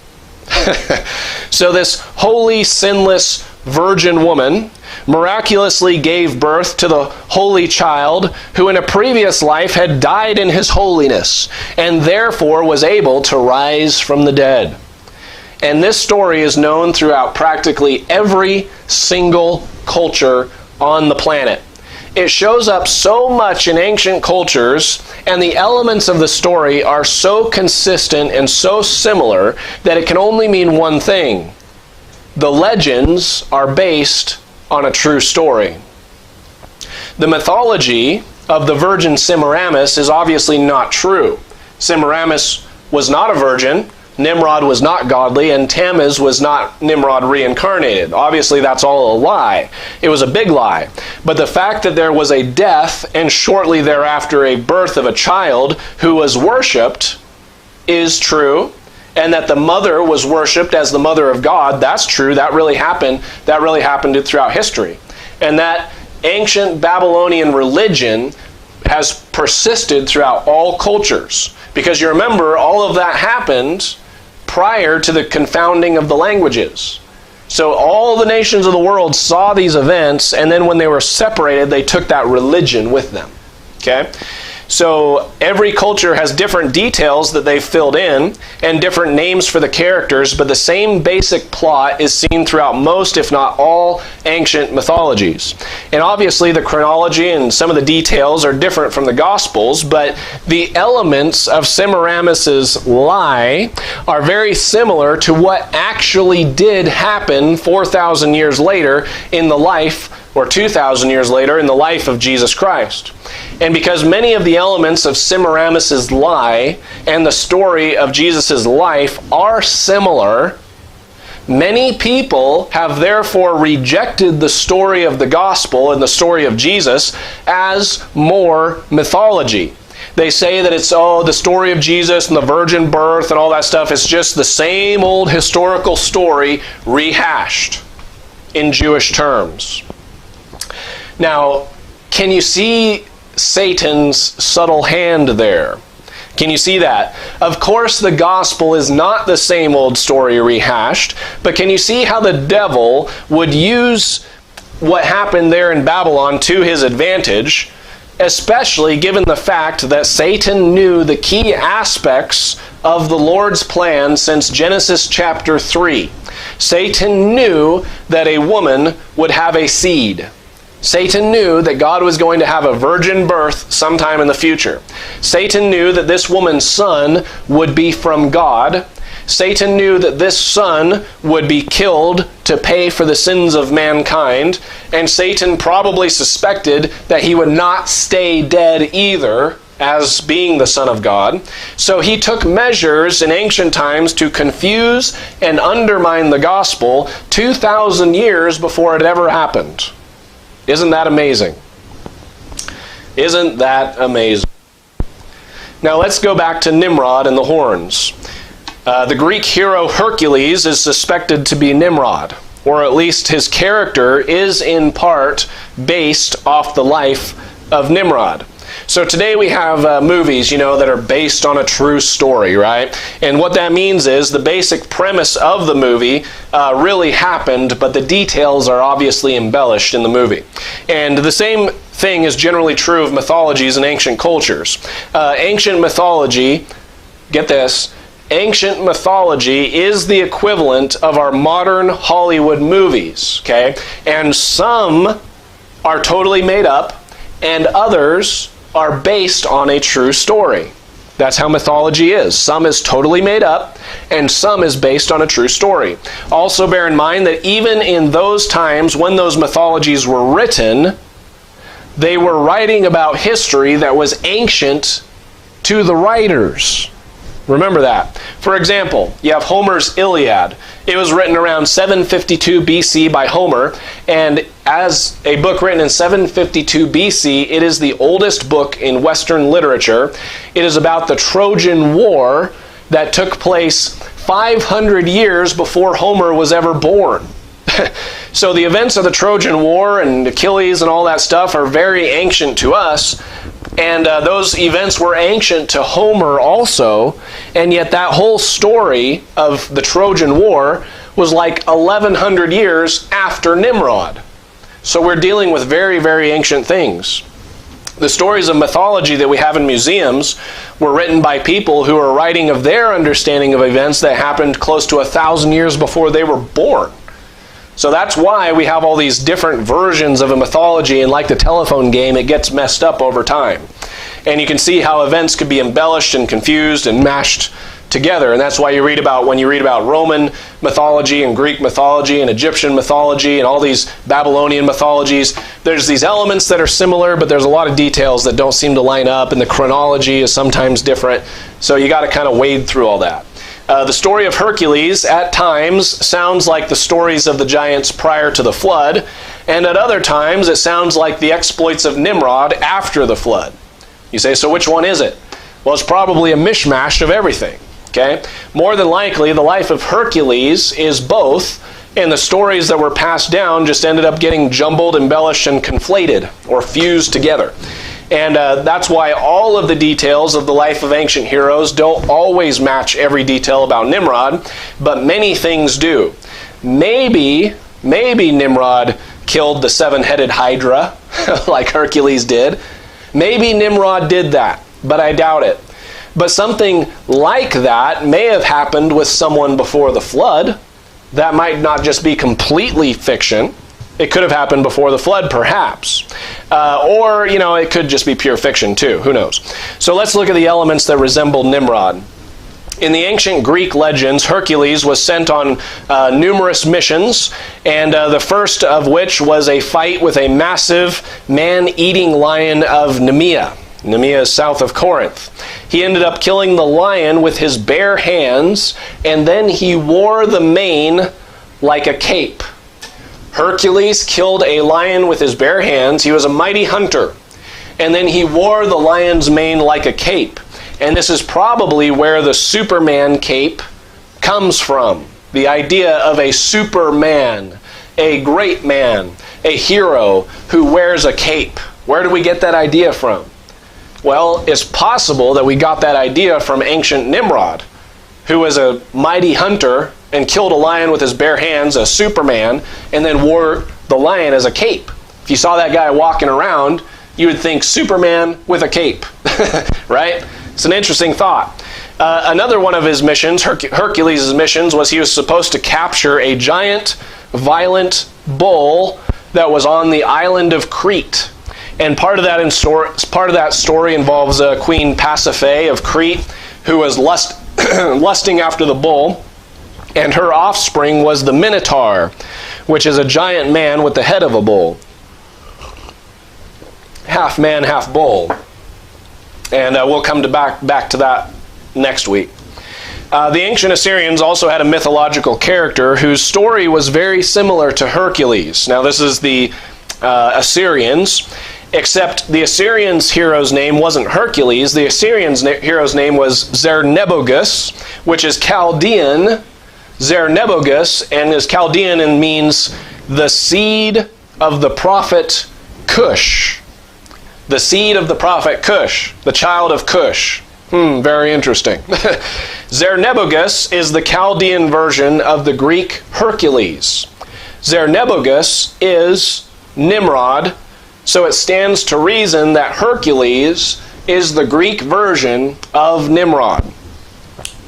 So this holy, sinless virgin woman miraculously gave birth to the holy child who in a previous life had died in his holiness and therefore was able to rise from the dead. And this story is known throughout practically every single culture on the planet. It shows up so much in ancient cultures, and the elements of the story are so consistent and so similar that it can only mean one thing. The legends are based on a true story. The mythology of the virgin Semiramis is obviously not true. Semiramis was not a virgin, Nimrod was not godly, and Tammuz was not Nimrod reincarnated. Obviously, that's all a lie. It was a big lie. But the fact that there was a death and shortly thereafter a birth of a child who was worshipped is true, and that the mother was worshipped as the mother of God, that's true. That really happened. That really happened throughout history. And that ancient Babylonian religion has persisted throughout all cultures. Because you remember, all of that happened prior to the confounding of the languages. So all the nations of the world saw these events, and then when they were separated, they took that religion with them. Okay? So every culture has different details that they've filled in and different names for the characters, but the same basic plot is seen throughout most, if not all, ancient mythologies. And obviously the chronology and some of the details are different from the Gospels, but the elements of Semiramis's lie are very similar to what actually did happen 4,000 years later in the life, or 2,000 years later in the life of Jesus Christ. And because many of the elements of Semiramis's lie and the story of Jesus' life are similar, many people have therefore rejected the story of the gospel and the story of Jesus as more mythology. They say that it's, the story of Jesus and the virgin birth and all that stuff is just the same old historical story rehashed in Jewish terms. Now, can you see Satan's subtle hand there? Can you see that? Of course, the gospel is not the same old story rehashed, but can you see how the devil would use what happened there in Babylon to his advantage, especially given the fact that Satan knew the key aspects of the Lord's plan since Genesis chapter 3. Satan knew that a woman would have a seed. Satan knew that God was going to have a virgin birth sometime in the future. Satan knew that this woman's son would be from God. Satan knew that this son would be killed to pay for the sins of mankind. And Satan probably suspected that he would not stay dead either, as being the Son of God. So he took measures in ancient times to confuse and undermine the gospel 2,000 years before it ever happened. Isn't that amazing? Isn't that amazing? Now let's go back to Nimrod and the horns. The Greek hero Hercules is suspected to be Nimrod, or at least his character is in part based off the life of Nimrod. So today we have movies, that are based on a true story, right? And what that means is the basic premise of the movie really happened, but the details are obviously embellished in the movie. And the same thing is generally true of mythologies in ancient cultures. Ancient mythology, get this, ancient mythology is the equivalent of our modern Hollywood movies, okay? And some are totally made up, and others are based on a true story. That's how mythology is. Some is totally made up, and some is based on a true story. Also bear in mind that even in those times when those mythologies were written, they were writing about history that was ancient to the writers. Remember that. For example, you have Homer's Iliad. It was written around 752 BC by Homer, and as a book written in 752 BC, it is the oldest book in Western literature. It is about the Trojan War that took place 500 years before Homer was ever born. So the events of the Trojan War and Achilles and all that stuff are very ancient to us, and those events were ancient to Homer also, and yet that whole story of the Trojan War was like 1,100 years after Nimrod. So we're dealing with very, very ancient things. The stories of mythology that we have in museums were written by people who are writing of their understanding of events that happened close to 1,000 years before they were born. So that's why we have all these different versions of a mythology, and like the telephone game, it gets messed up over time. And you can see how events could be embellished and confused and mashed together. And that's why when you read about Roman mythology and Greek mythology and Egyptian mythology and all these Babylonian mythologies, there's these elements that are similar, but there's a lot of details that don't seem to line up, and the chronology is sometimes different. So you got to kind of wade through all that. The story of Hercules at times sounds like the stories of the giants prior to the flood, and at other times it sounds like the exploits of Nimrod after the flood. You say, so which one is it? Well, it's probably a mishmash of everything. Okay? More than likely, the life of Hercules is both, and the stories that were passed down just ended up getting jumbled, embellished, and conflated, or fused together. And that's why all of the details of the life of ancient heroes don't always match every detail about Nimrod, but many things do. maybe Nimrod killed the seven-headed Hydra like Hercules did. Maybe Nimrod did that, but I doubt it. But something like that may have happened with someone before the flood. That might not just be completely fiction. It could have happened before the flood, perhaps. Or, it could just be pure fiction too. Who knows? So let's look at the elements that resemble Nimrod. In the ancient Greek legends, Hercules was sent on numerous missions, and the first of which was a fight with a massive man-eating lion of Nemea. Nemea is south of Corinth. He ended up killing the lion with his bare hands, and then he wore the mane like a cape. Hercules killed a lion with his bare hands. He was a mighty hunter. And then he wore the lion's mane like a cape. And this is probably where the Superman cape comes from. The idea of a Superman, a great man, a hero who wears a cape. Where do we get that idea from? Well, it's possible that we got that idea from ancient Nimrod, who was a mighty hunter and killed a lion with his bare hands, a Superman, and then wore the lion as a cape. If you saw that guy walking around, you would think Superman with a cape, right? It's an interesting thought. Another one of his missions, Hercules' missions, was he was supposed to capture a giant, violent bull that was on the island of Crete. And part of that story involves Queen Pasiphae of Crete, who was lusting after the bull, and her offspring was the Minotaur, which is a giant man with the head of a bull. Half man, half bull. And we'll come back to that next week. The ancient Assyrians also had a mythological character whose story was very similar to Hercules. Now this is the Assyrians, except the Assyrians' hero's name wasn't Hercules. The Assyrians' hero's name was Zernebogus, which is Chaldean. Zernebogus, and is Chaldean and means the seed of the prophet Cush. The seed of the prophet Cush, the child of Cush. Very interesting. Zernebogus is the Chaldean version of the Greek Hercules. Zernebogus is Nimrod, so it stands to reason that Hercules is the Greek version of Nimrod.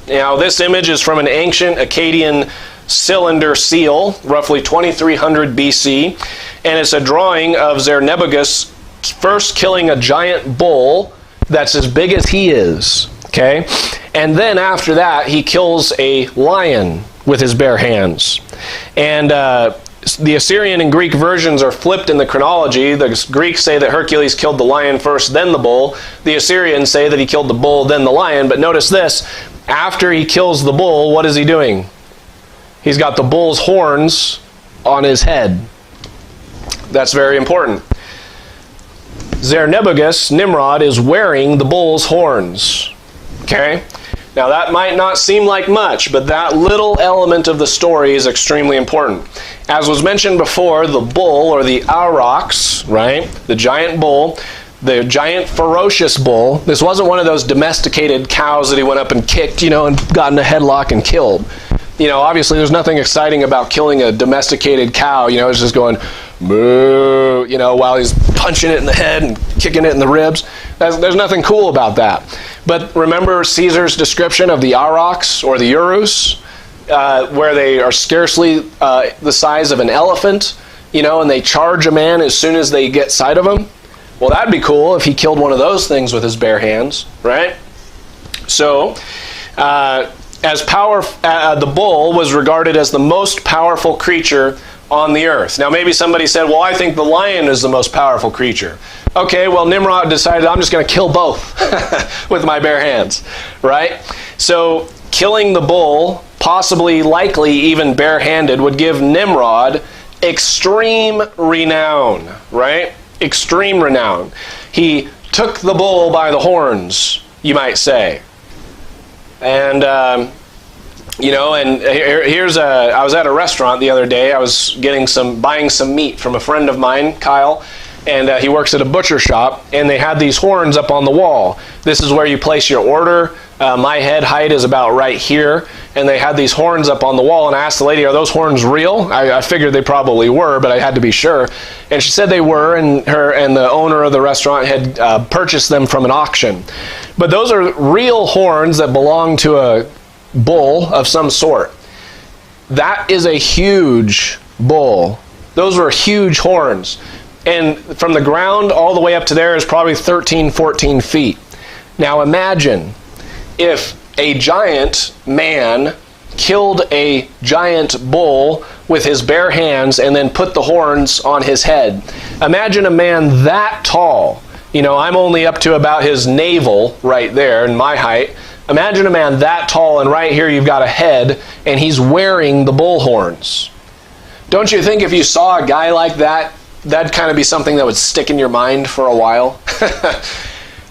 Now, this image is from an ancient Akkadian cylinder seal, roughly 2300 BC, and it's a drawing of Zernebogus first killing a giant bull that's as big as he is, okay? And then after that, he kills a lion with his bare hands. And the Assyrian and Greek versions are flipped in the chronology. The Greeks say that Hercules killed the lion first, then the bull. The Assyrians say that he killed the bull, then the lion. But notice this, after he kills the bull, what is he doing? He's got the bull's horns on his head. That's very important. Zernebogus, Nimrod, is wearing the bull's horns. Okay? Now that might not seem like much, but that little element of the story is extremely important. As was mentioned before, the bull, or the aurochs, right? The giant bull, the giant ferocious bull. This wasn't one of those domesticated cows that he went up and kicked, and got in a headlock and killed. Obviously there's nothing exciting about killing a domesticated cow. It's just going, moo, while he's punching it in the head and kicking it in the ribs. There's nothing cool about that. But remember Caesar's description of the aurochs, or the urus, where they are scarcely the size of an elephant, and they charge a man as soon as they get sight of him. Well, that'd be cool if he killed one of those things with his bare hands, right? So, the bull was regarded as the most powerful creature on the earth. Now, maybe somebody said, well, I think the lion is the most powerful creature. Okay, well, Nimrod decided, I'm just going to kill both with my bare hands, right? So, killing the bull, possibly, likely, even barehanded, would give Nimrod extreme renown, right? Extreme renown. He took the bull by the horns, you might say. And, I was at a restaurant the other day. I was buying some meat from a friend of mine, Kyle, and he works at a butcher shop, and they had these horns up on the wall. This is where you place your order. My head height is about right here, and they had these horns up on the wall, and I asked the lady, are those horns real? I figured they probably were, but I had to be sure. And she said they were, and the owner of the restaurant had purchased them from an auction. But those are real horns that belong to a bull of some sort. That is a huge bull. Those were huge horns. And from the ground all the way up to there is probably 13, 14 feet. Now imagine if a giant man killed a giant bull with his bare hands and then put the horns on his head. Imagine a man that tall. You know, I'm only up to about his navel right there in my height. Imagine a man that tall, and right here you've got a head, and he's wearing the bull horns. Don't you think if you saw a guy like that, that'd kind of be something that would stick in your mind for a while?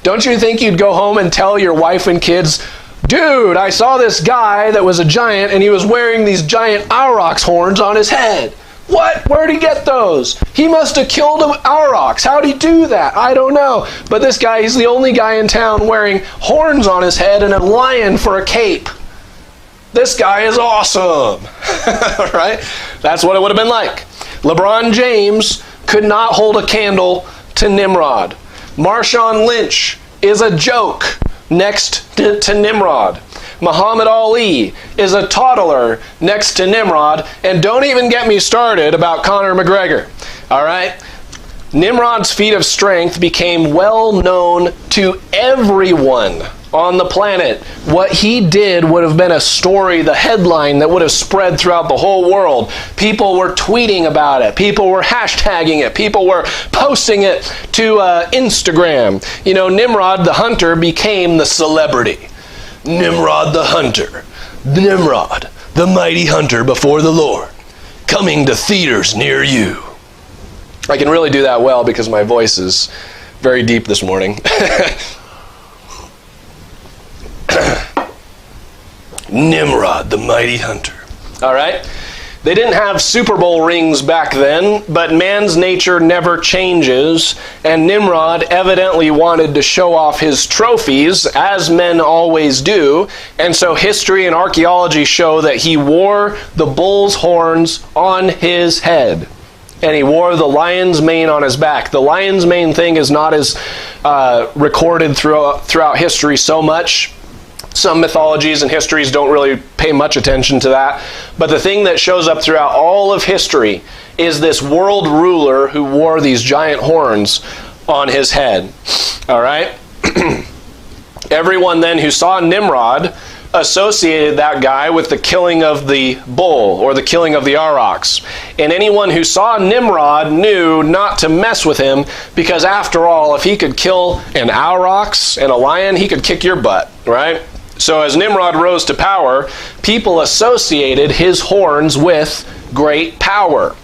Don't you think you'd go home and tell your wife and kids, dude, I saw this guy that was a giant and he was wearing these giant aurochs horns on his head. What? Where'd he get those? He must have killed an aurochs. How'd he do that? I don't know. But this guy, he's the only guy in town wearing horns on his head and a lion for a cape. This guy is awesome. Right? That's what it would have been like. LeBron James could not hold a candle to Nimrod. Marshawn Lynch is a joke next to Nimrod. Muhammad Ali is a toddler next to Nimrod. And don't even get me started about Conor McGregor. All right? Nimrod's feat of strength became well known to everyone on the planet. What he did would have been a story, the headline that would have spread throughout the whole world. People were tweeting about it. People were hashtagging it. People were posting it to Instagram. You know, Nimrod the hunter became the celebrity. Nimrod the hunter. Nimrod, the mighty hunter before the Lord. Coming to theaters near you. I can really do that well because my voice is very deep this morning. Nimrod, the mighty hunter. All right? They didn't have Super Bowl rings back then, but man's nature never changes, and Nimrod evidently wanted to show off his trophies, as men always do, and so history and archaeology show that he wore the bull's horns on his head. And he wore the lion's mane on his back. The lion's mane thing is not as recorded throughout history so much. Some mythologies and histories don't really pay much attention to that. But the thing that shows up throughout all of history is this world ruler who wore these giant horns on his head. All right? Everyone then who saw Nimrod associated that guy with the killing of the bull or the killing of the aurochs. And anyone who saw Nimrod knew not to mess with him because after all, if he could kill an aurochs and a lion, he could kick your butt, right? So as Nimrod rose to power, people associated his horns with great power.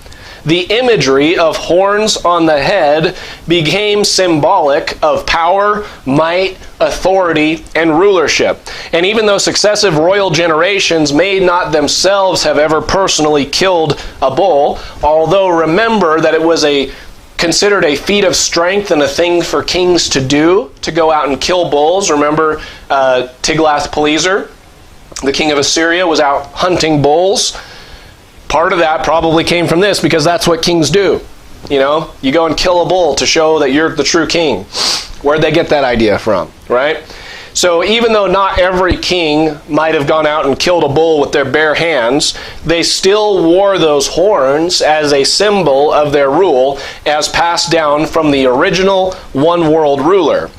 The imagery of horns on the head became symbolic of power, might, authority, and rulership. And even though successive royal generations may not themselves have ever personally killed a bull, although remember that it was considered a feat of strength and a thing for kings to do, to go out and kill bulls. Remember Tiglath-Pileser, the king of Assyria, was out hunting bulls. Part of that probably came from this because that's what kings do. You know, you go and kill a bull to show that you're the true king. Where'd they get that idea from, right? So even though not every king might have gone out and killed a bull with their bare hands, they still wore those horns as a symbol of their rule as passed down from the original one world ruler.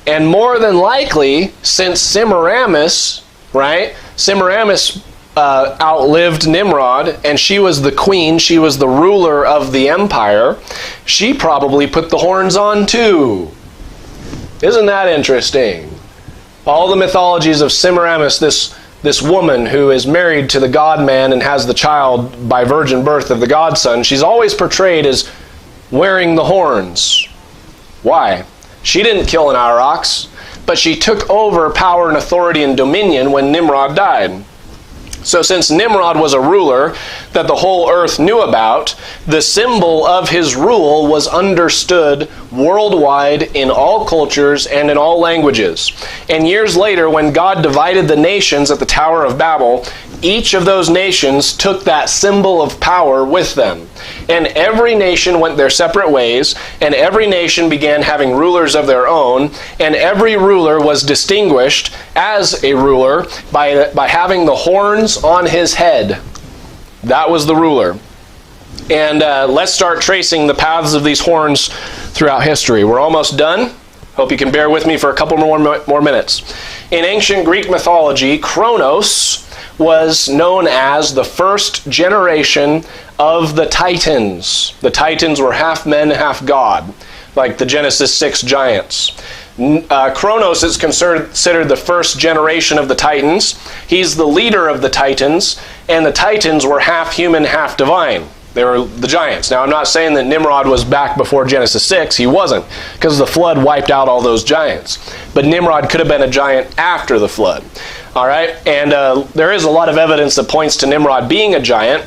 And more than likely, since Semiramis, right? Semiramis outlived Nimrod, and she was the queen, she was the ruler of the empire, she probably put the horns on too. Isn't that interesting? All the mythologies of Semiramis, this woman who is married to the God-man and has the child by virgin birth of the God-son, she's always portrayed as wearing the horns. Why? She didn't kill an aurochs, but she took over power and authority and dominion when Nimrod died. So since Nimrod was a ruler that the whole earth knew about, the symbol of his rule was understood worldwide in all cultures and in all languages. And years later, when God divided the nations at the Tower of Babel, each of those nations took that symbol of power with them. And every nation went their separate ways, and every nation began having rulers of their own, and every ruler was distinguished as a ruler by having the horns on his head. That was the ruler. And let's start tracing the paths of these horns throughout history. We're almost done. Hope you can bear with me for a couple more minutes. In ancient Greek mythology, Kronos was known as the first generation of the Titans. The Titans were half men, half God, like the Genesis 6 giants. Kronos is considered the first generation of the Titans. He's the leader of the Titans, and the Titans were half human, half divine. They were the giants. Now, I'm not saying that Nimrod was back before Genesis 6. He wasn't, because the flood wiped out all those giants. But Nimrod could have been a giant after the flood. All right? And there is a lot of evidence that points to Nimrod being a giant,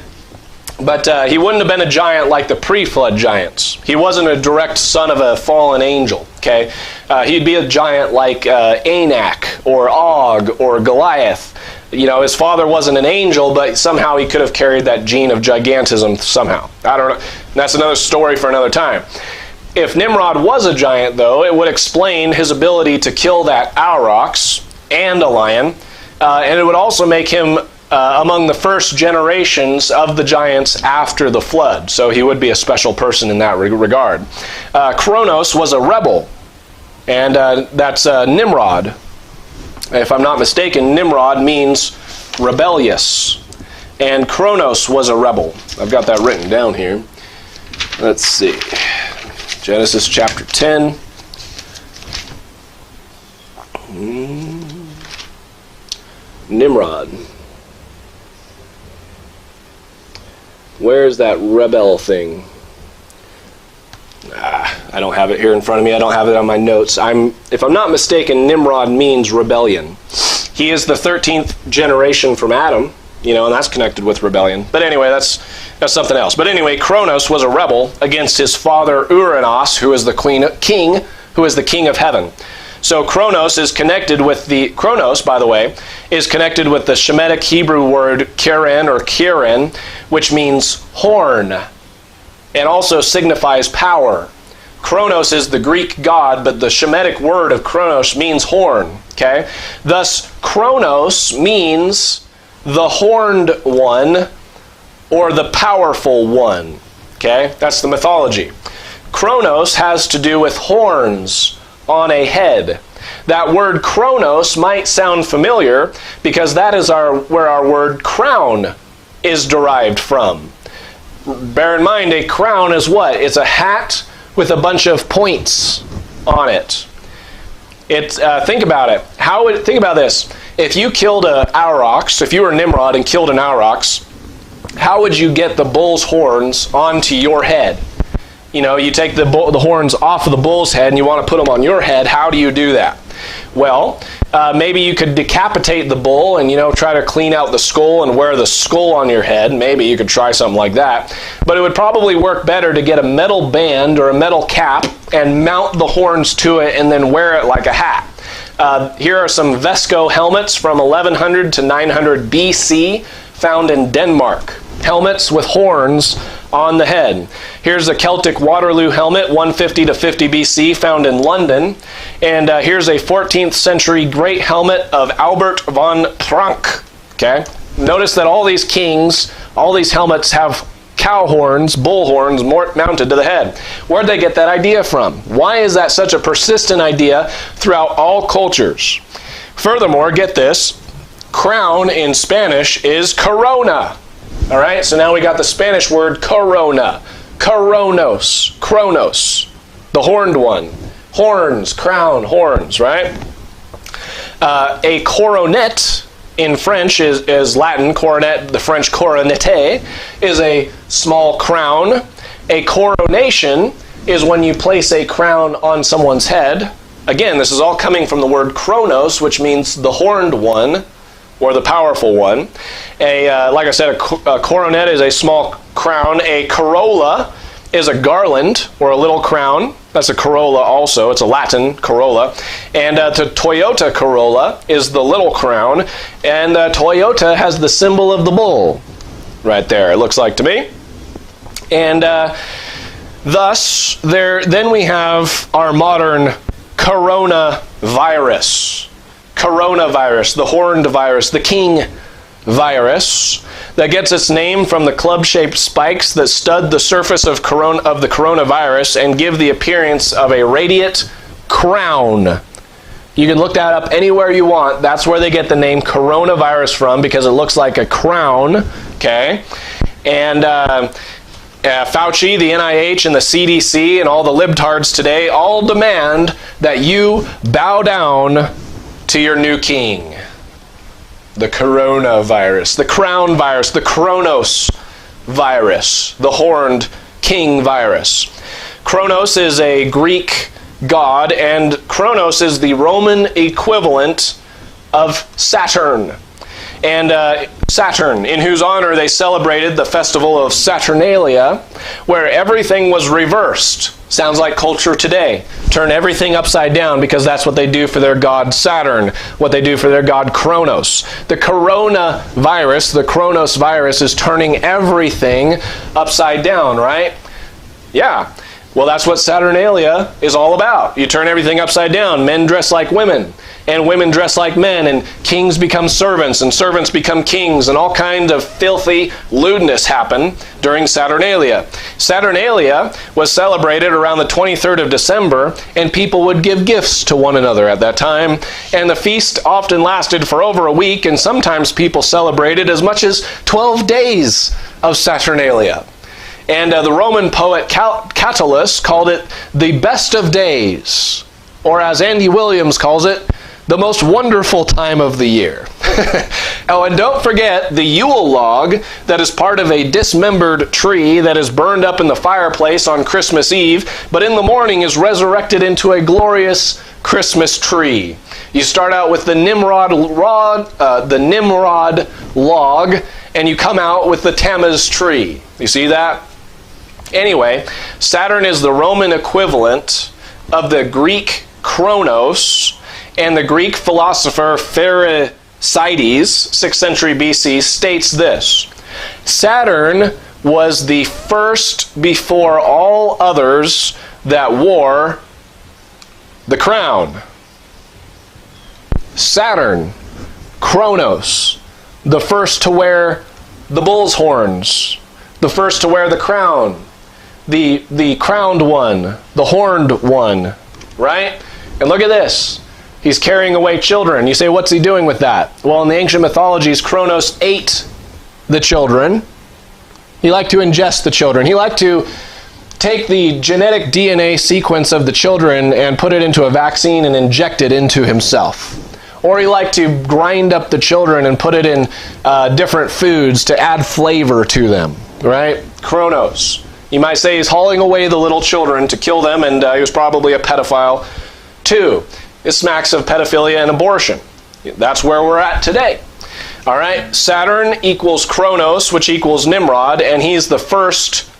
but he wouldn't have been a giant like the pre-flood giants. He wasn't a direct son of a fallen angel. Okay? He'd be a giant like Anak or Og or Goliath. You know, his father wasn't an angel, but somehow he could have carried that gene of gigantism somehow. I don't know. That's another story for another time. If Nimrod was a giant, though, it would explain his ability to kill that aurochs and a lion, and it would also make him among the first generations of the giants after the flood. So he would be a special person in that regard. Kronos was a rebel, and that's Nimrod. If I'm not mistaken, Nimrod means rebellious. And Kronos was a rebel. I've got that written down here. Let's see. Genesis chapter 10. Nimrod. Where's that rebel thing? I don't have it here in front of me. I don't have it on my notes. If I'm not mistaken, Nimrod means rebellion. He is the 13th generation from Adam, you know, and that's connected with rebellion. But anyway, that's something else. But anyway, Kronos was a rebel against his father Uranus, who is the king of heaven. So Kronos is connected with Kronos, by the way, is connected with the Shemitic Hebrew word keren or kirin, which means horn, and also signifies power. Kronos is the Greek god, but the Shemitic word of Kronos means horn. Okay? Thus, Kronos means the horned one or the powerful one. Okay? That's the mythology. Kronos has to do with horns on a head. That word Kronos might sound familiar because that is where our word crown is derived from. Bear in mind, a crown is what? It's a hat with a bunch of points on it. Think about it. Think about this. If you killed an aurochs, if you were Nimrod and killed an aurochs, how would you get the bull's horns onto your head? You know, you take the horns off of the bull's head and you want to put them on your head. How do you do that? Well, maybe you could decapitate the bull and, you know, try to clean out the skull and wear the skull on your head. Maybe you could try something like that. But it would probably work better to get a metal band or a metal cap and mount the horns to it and then wear it like a hat. Here are some Vesco helmets from 1100 to 900 BC found in Denmark. Helmets with horns on the head. Here's a Celtic Waterloo helmet, 150 to 50 BC, found in London. And here's a 14th century great helmet of Albert von Prank. Okay? Notice that all these kings, all these helmets have cow horns, bull horns mounted to the head. Where'd they get that idea from? Why is that such a persistent idea throughout all cultures? Furthermore, get this, crown in Spanish is corona. All right, so now we got the Spanish word corona, Kronos, the horned one. Horns, crown, horns, right? A coronet in French is Latin, coronet, the French coronete, is a small crown. A coronation is when you place a crown on someone's head. Again, this is all coming from the word Kronos, which means the horned one, or the powerful one. Like I said, a coronet is a small crown. A corolla is a garland or a little crown. That's a corolla also. It's a Latin corolla. And the Toyota Corolla is the little crown. And Toyota has the symbol of the bull right there, it looks like to me. And thus, then we have our modern coronavirus. Coronavirus, the horned virus, the king virus, that gets its name from the club-shaped spikes that stud the surface of the coronavirus and give the appearance of a radiate crown. You can look that up anywhere you want. That's where they get the name coronavirus from, because it looks like a crown, okay? And Fauci, the NIH, and the CDC, and all the libtards today all demand that you bow down to your new king. The coronavirus, the crown virus, the Kronos virus, the horned king virus. Kronos is a Greek god, and Kronos is the Roman equivalent of Saturn. And Saturn, in whose honor they celebrated the festival of Saturnalia, where everything was reversed. Sounds like culture today. Turn everything upside down, because that's what they do for their god Saturn, what they do for their god Kronos. The coronavirus, the Kronos virus, is turning everything upside down, right? Yeah. Well, that's what Saturnalia is all about. You turn everything upside down. Men dress like women, and women dress like men, and kings become servants, and servants become kings, and all kinds of filthy lewdness happen during Saturnalia. Saturnalia was celebrated around the 23rd of December, and people would give gifts to one another at that time, and the feast often lasted for over a week, and sometimes people celebrated as much as 12 days of Saturnalia. And the Roman poet Catullus called it the best of days, or as Andy Williams calls it, the most wonderful time of the year. Oh, and don't forget the Yule log that is part of a dismembered tree that is burned up in the fireplace on Christmas Eve, but in the morning is resurrected into a glorious Christmas tree. You start out with the Nimrod log, and you come out with the Tammuz tree. You see that? Anyway, Saturn is the Roman equivalent of the Greek Kronos, and the Greek philosopher Pherecydes, 6th century BC, states this: Saturn was the first before all others that wore the crown. Saturn, Kronos, the first to wear the bull's horns, the first to wear the crown, the crowned one, the horned one, right? And look at this. He's carrying away children. You say, what's he doing with that? Well, in the ancient mythologies, Kronos ate the children. He liked to ingest the children. He liked to take the genetic DNA sequence of the children and put it into a vaccine and inject it into himself. Or he liked to grind up the children and put it in different foods to add flavor to them, right? Kronos. You might say he's hauling away the little children to kill them, and he was probably a pedophile too. It smacks of pedophilia and abortion. That's where we're at today. All right, Saturn equals Kronos, which equals Nimrod, and he's the first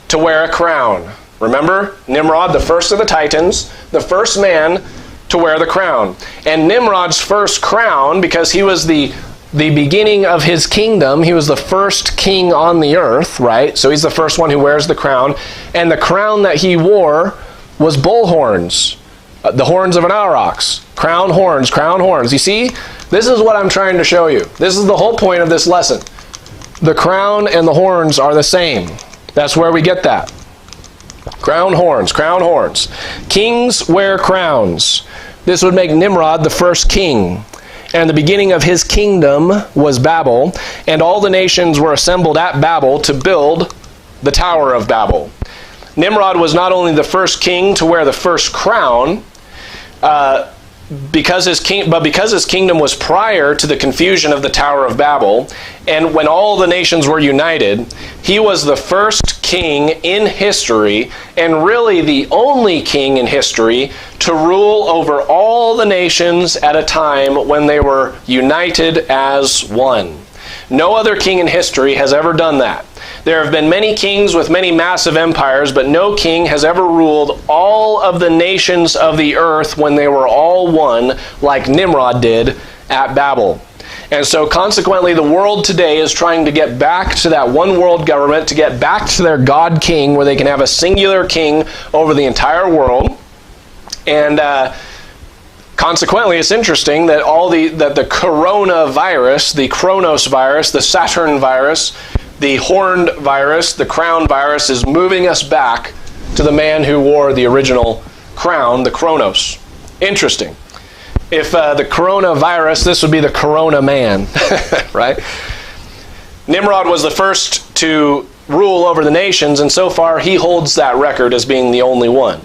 to wear a crown. Remember, Nimrod, the first of the Titans, the first man to wear the crown. And Nimrod's first crown, because he was the beginning of his kingdom, he was the first king on the earth, right? So he's the first one who wears the crown. And the crown that he wore was bull horns. The horns of an aurochs. Crown horns, crown horns. You see, this is what I'm trying to show you. This is the whole point of this lesson. The crown and the horns are the same. That's where we get that. Crown horns, crown horns. Kings wear crowns. This would make Nimrod the first king. And the beginning of his kingdom was Babel, and all the nations were assembled at Babel to build the Tower of Babel. Nimrod was not only the first king to wear the first crown, because his kingdom was prior to the confusion of the Tower of Babel, and when all the nations were united, he was the first king in history, and really the only king in history, to rule over all the nations at a time when they were united as one. No other king in history has ever done that. There have been many kings with many massive empires, but no king has ever ruled all of the nations of the earth when they were all one, like Nimrod did at Babel. And so consequently, the world today is trying to get back to that one world government, to get back to their God king, where they can have a singular king over the entire world. And consequently, it's interesting that the coronavirus, the Kronos virus, the Saturn virus, the horned virus, the crown virus, is moving us back to the man who wore the original crown, the Kronos. Interesting. If the coronavirus, this would be the corona man, right? Nimrod was the first to rule over the nations, and so far he holds that record as being the only one.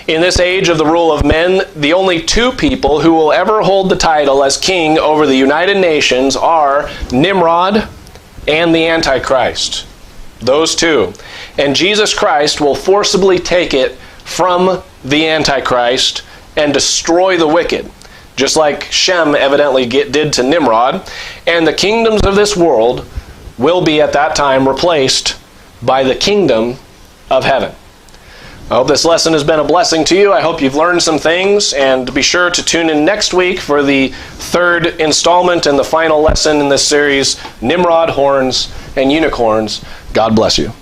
In this age of the rule of men, the only two people who will ever hold the title as king over the United Nations are Nimrod and the Antichrist. Those two. And Jesus Christ will forcibly take it from the Antichrist and destroy the wicked, just like Shem evidently did to Nimrod. And the kingdoms of this world will be at that time replaced by the kingdom of heaven. I hope this lesson has been a blessing to you. I hope you've learned some things, and be sure to tune in next week for the third installment and the final lesson in this series, Nimrod, Horns, and Unicorns. God bless you.